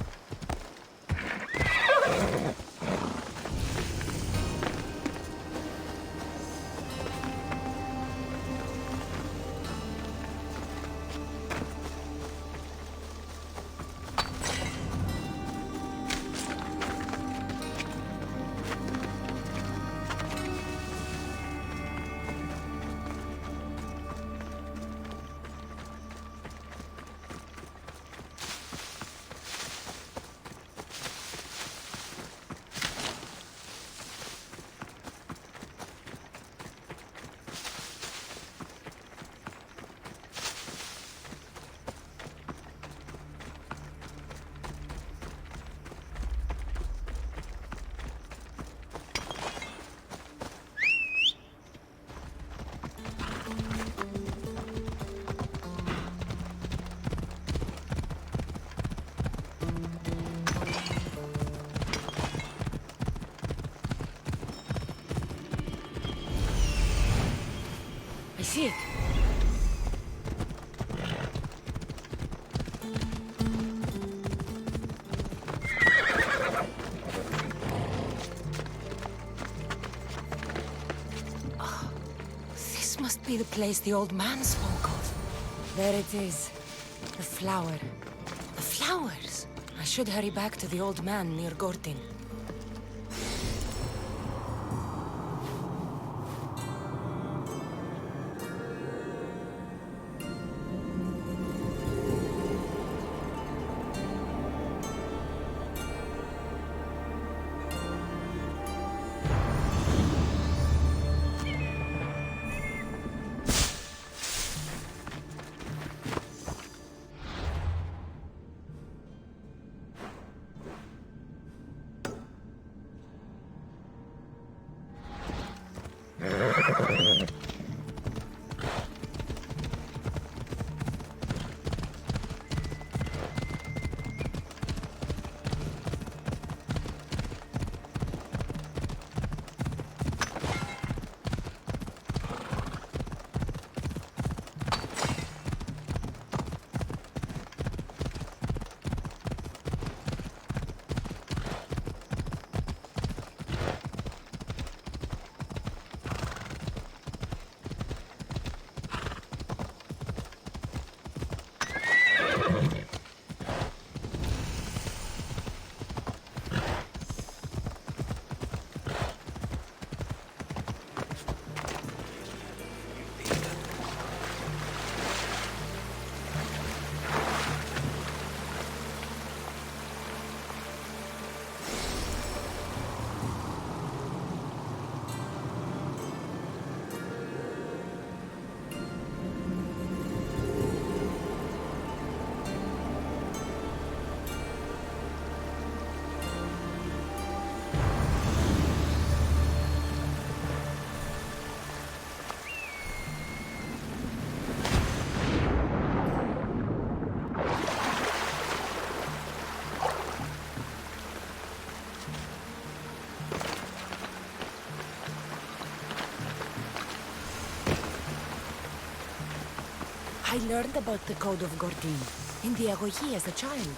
I see it. Oh, this must be the place the old man spoke of. There it is. The flower. The flowers. I should hurry back to the old man near Gortin. I learned about the Code of Gortin in the ROG as a child.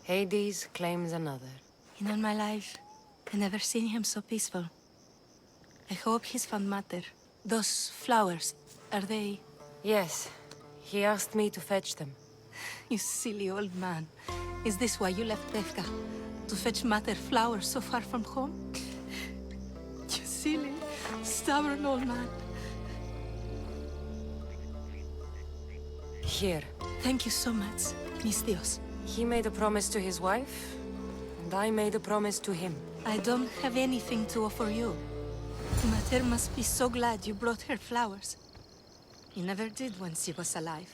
Hades claims another. In all my life, I never seen him so peaceful. I hope he's found matter. Those flowers, are they... Yes. He asked me to fetch them. You silly old man. Is this why you left Pephka? To fetch matter flowers so far from home? You silly, stubborn old man. Here. Thank you so much, mis Dios. He made a promise to his wife, and I made a promise to him. I don't have anything to offer you. Mater must be so glad you brought her flowers. He never did when she was alive.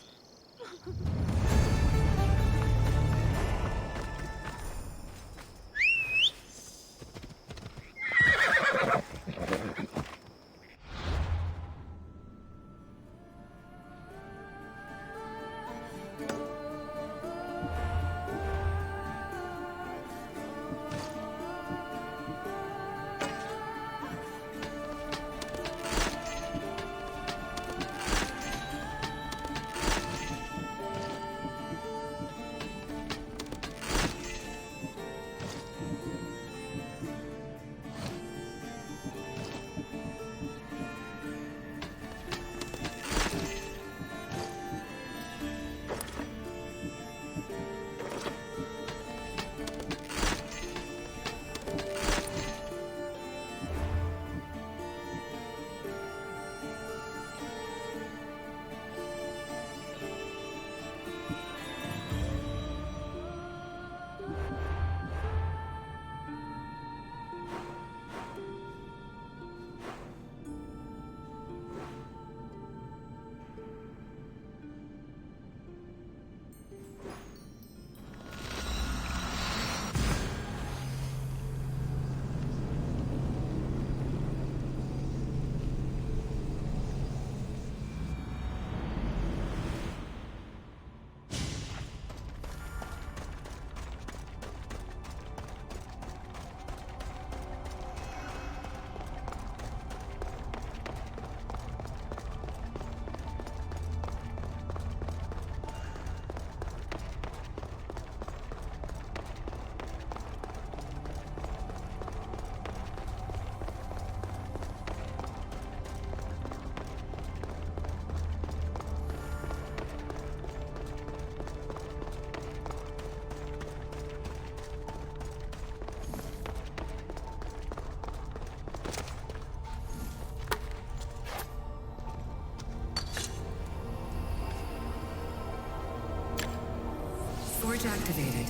Forge activated.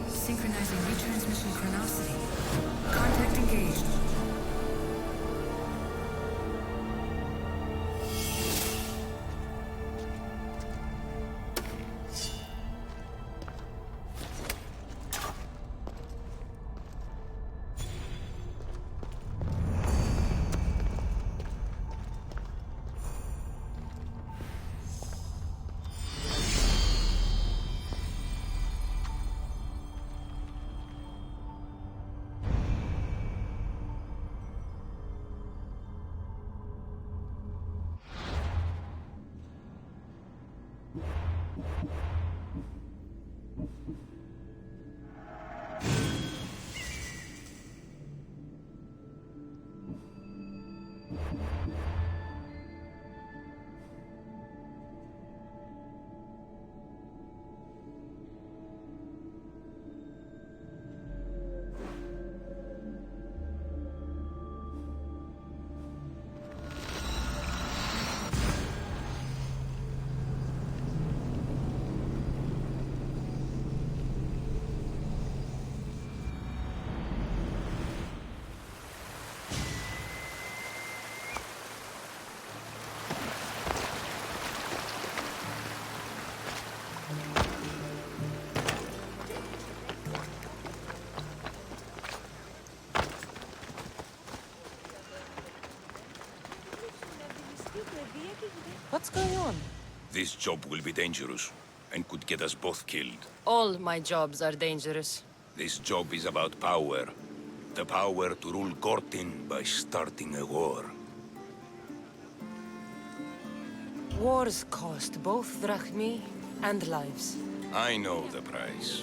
Synchronizing retransmission chronicity. Contact engaged. What's going on? This job will be dangerous, and could get us both killed. All my jobs are dangerous. This job is about power. The power to rule Gortin by starting a war. Wars cost both drachmi and lives. I know the price.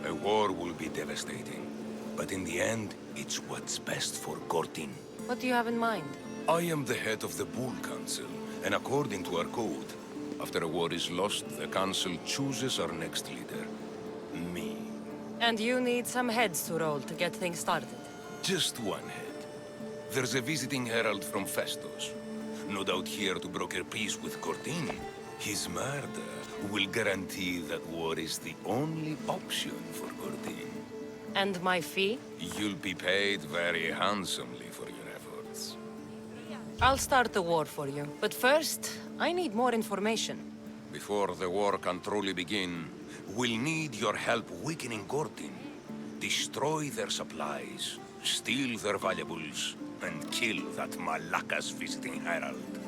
A war will be devastating. But in the end, it's what's best for Gortin. What do you have in mind? I am the head of the Bull Council, and according to our code, after a war is lost, the Council chooses our next leader. Me. And you need some heads to roll to get things started. Just one head. There's a visiting herald from Festos. No doubt here to broker peace with Gortin. His murder will guarantee that war is the only option for Gordin. And my fee? You'll be paid very handsomely for your efforts. I'll start the war for you. But first, I need more information. Before the war can truly begin, we'll need your help weakening Gordin. Destroy their supplies, steal their valuables, and kill that Malaka's visiting herald.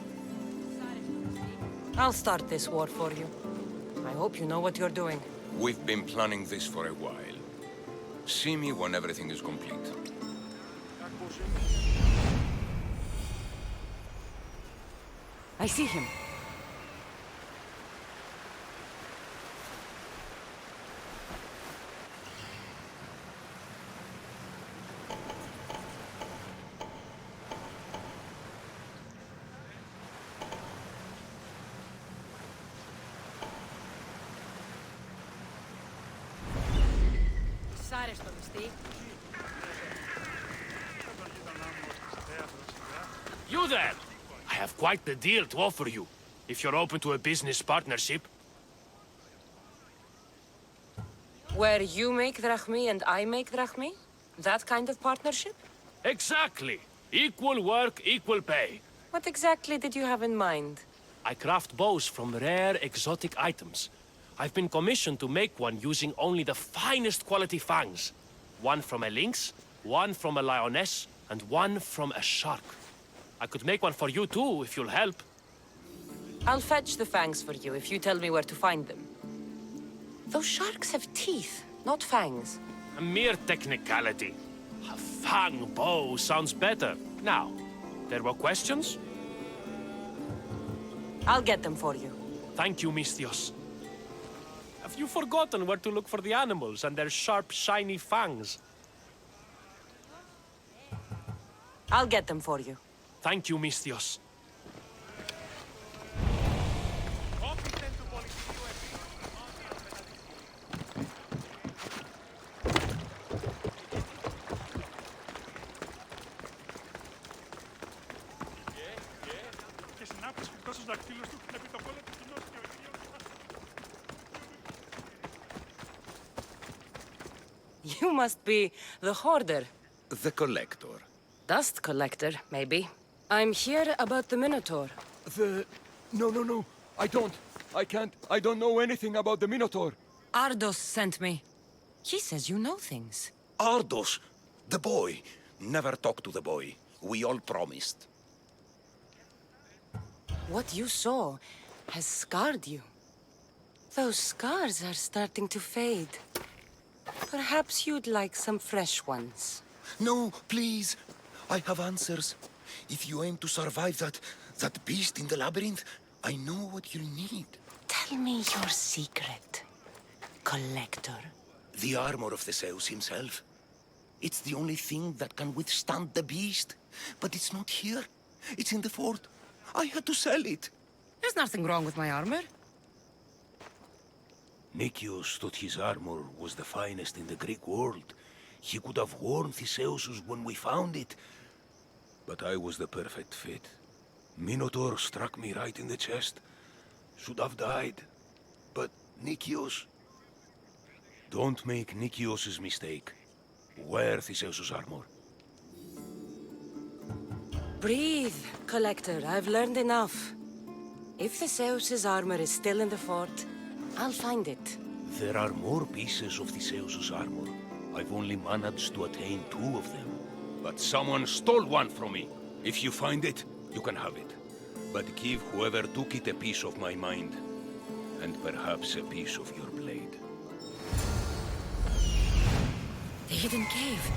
I'll start this war for you. I hope you know what you're doing. We've been planning this for a while. See me when everything is complete. I see him. You there! I have quite the deal to offer you, if you're open to a business partnership. Where you make drachmi and I make drachmi? That kind of partnership? Exactly! Equal work, equal pay. What exactly did you have in mind? I craft bows from rare, exotic items. I've been commissioned to make one using only the finest quality fangs. One from a lynx, one from a lioness, and one from a shark. I could make one for you too, if you'll help. I'll fetch the fangs for you if you tell me where to find them. Those sharks have teeth, not fangs. A mere technicality. A fang bow sounds better. Now, there were questions? I'll get them for you. Thank you, Mistios. Have you forgotten where to look for the animals and their sharp, shiny fangs? I'll get them for you. Thank you, Mistios. You must be the hoarder. The collector. Dust collector, maybe. I'm here about the Minotaur. No. I can't. I don't know anything about the Minotaur. Ardos sent me. He says you know things. Ardos! The boy! Never talk to the boy. We all promised. What you saw has scarred you. Those scars are starting to fade. Perhaps you'd like some fresh ones. No, please. I have answers. If you aim to survive that beast in the labyrinth, I know what you'll need. Tell me your secret, Collector. The armor of the Zeus himself. It's the only thing that can withstand the beast. But it's not here. It's in the fort. I had to sell it. There's nothing wrong with my armor. Nicias thought his armor was the finest in the Greek world. He could have worn Theseus when we found it. But I was the perfect fit. Minotaur struck me right in the chest. Should have died. But Nicias... Don't make Nicias' mistake. Wear Theseus' armor. Breathe, Collector. I've learned enough. If Theseus' armor is still in the fort, I'll find it. There are more pieces of Theseus' armor. I've only managed to attain 2 of them. But someone stole one from me. If you find it, you can have it. But give whoever took it a piece of my mind. And perhaps a piece of your blade. The hidden cave.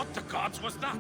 What the gods was that?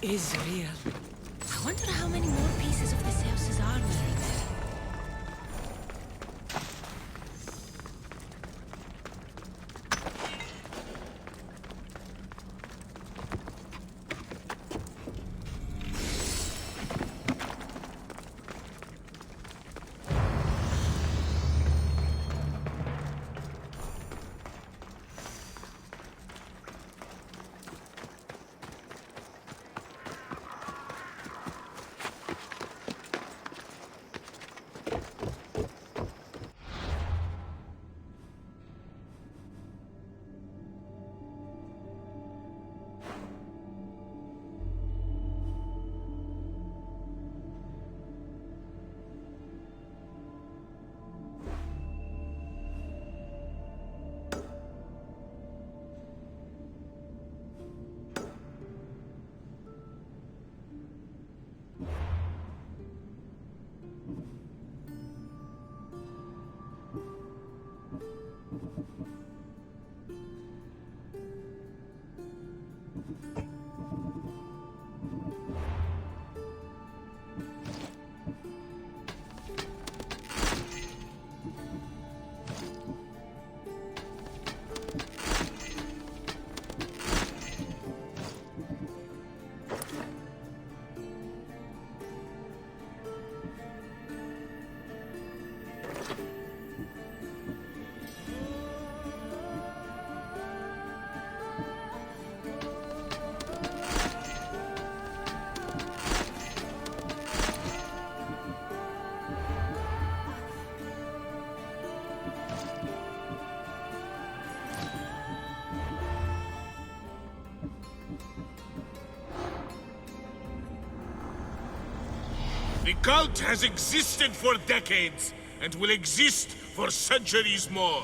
Is real. I wonder how many more pieces of this house's armor are there. The cult has existed for decades, and will exist for centuries more.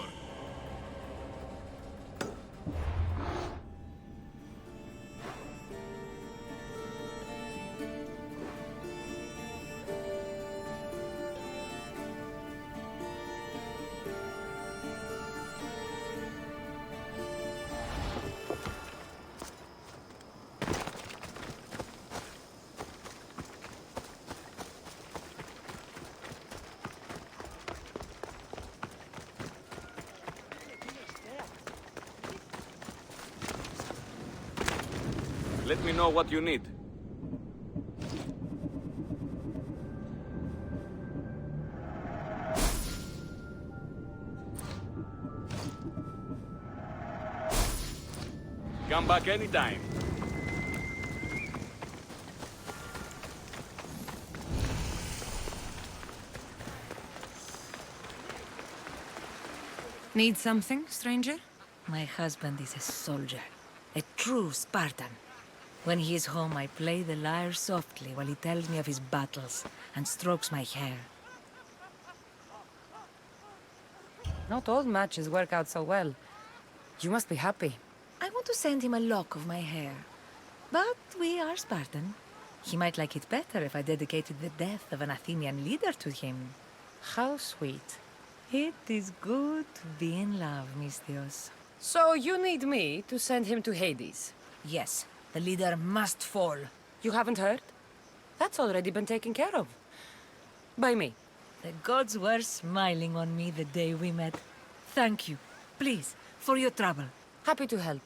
Let me know what you need. come back anytime. Need something, stranger? My husband is a soldier, a true Spartan. When he is home, I play the lyre softly while he tells me of his battles and strokes my hair. Not all matches work out so well. You must be happy. I want to send him a lock of my hair. But we are Spartan. He might like it better if I dedicated the death of an Athenian leader to him. How sweet. It is good to be in love, Misthios. So you need me to send him to Hades? Yes, the leader must fall. You haven't heard? That's already been taken care of. By me. The gods were smiling on me the day we met. Thank you, please, for your trouble. Happy to help.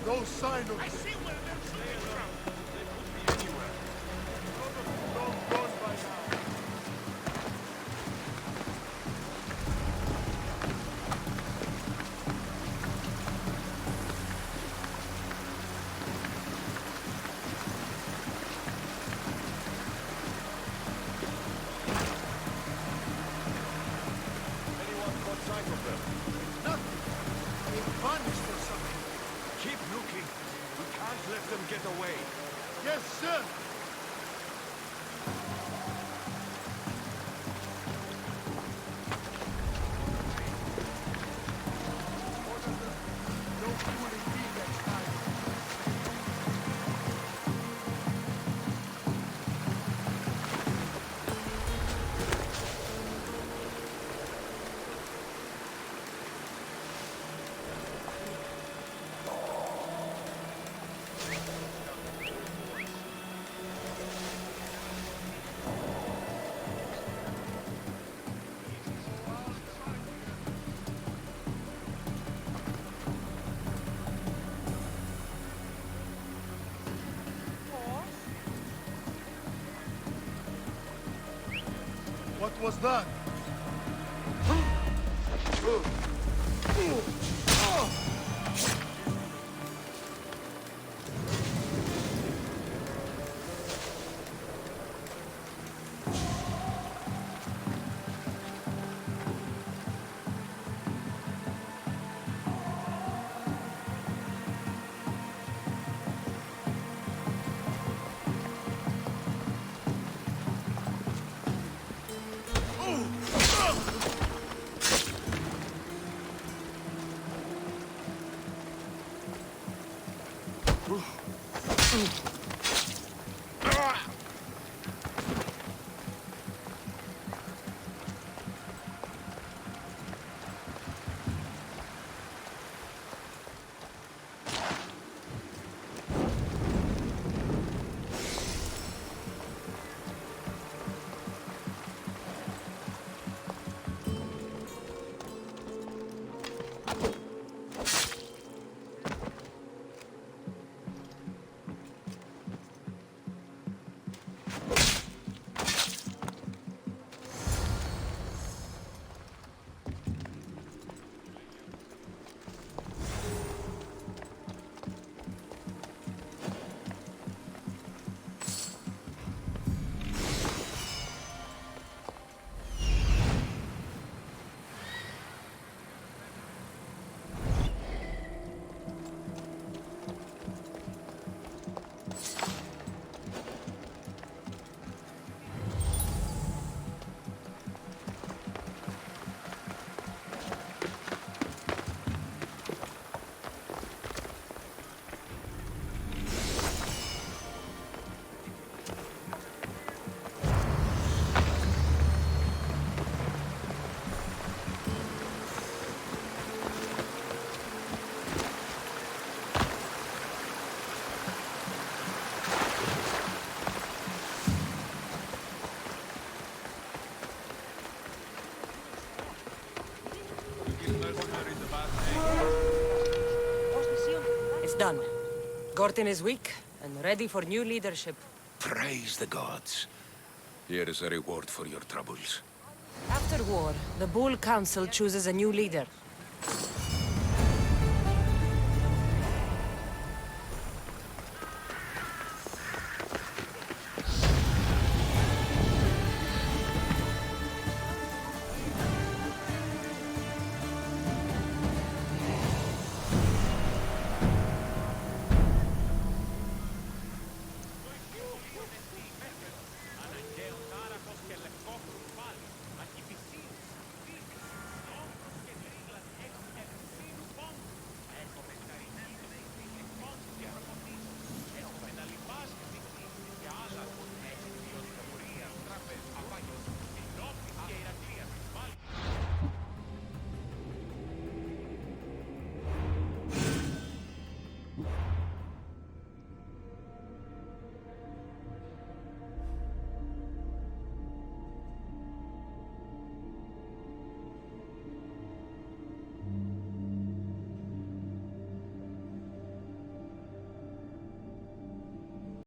No sign of I see where they're fleeing from. They could be anywhere. Long gone by now. Anyone caught sight of them? Nothing. They vanished or something. Keep looking. We can't was that? Done. Gorton is weak and ready for new leadership. Praise the gods. Here is a reward for your troubles. After war, the Bull Council chooses a new leader.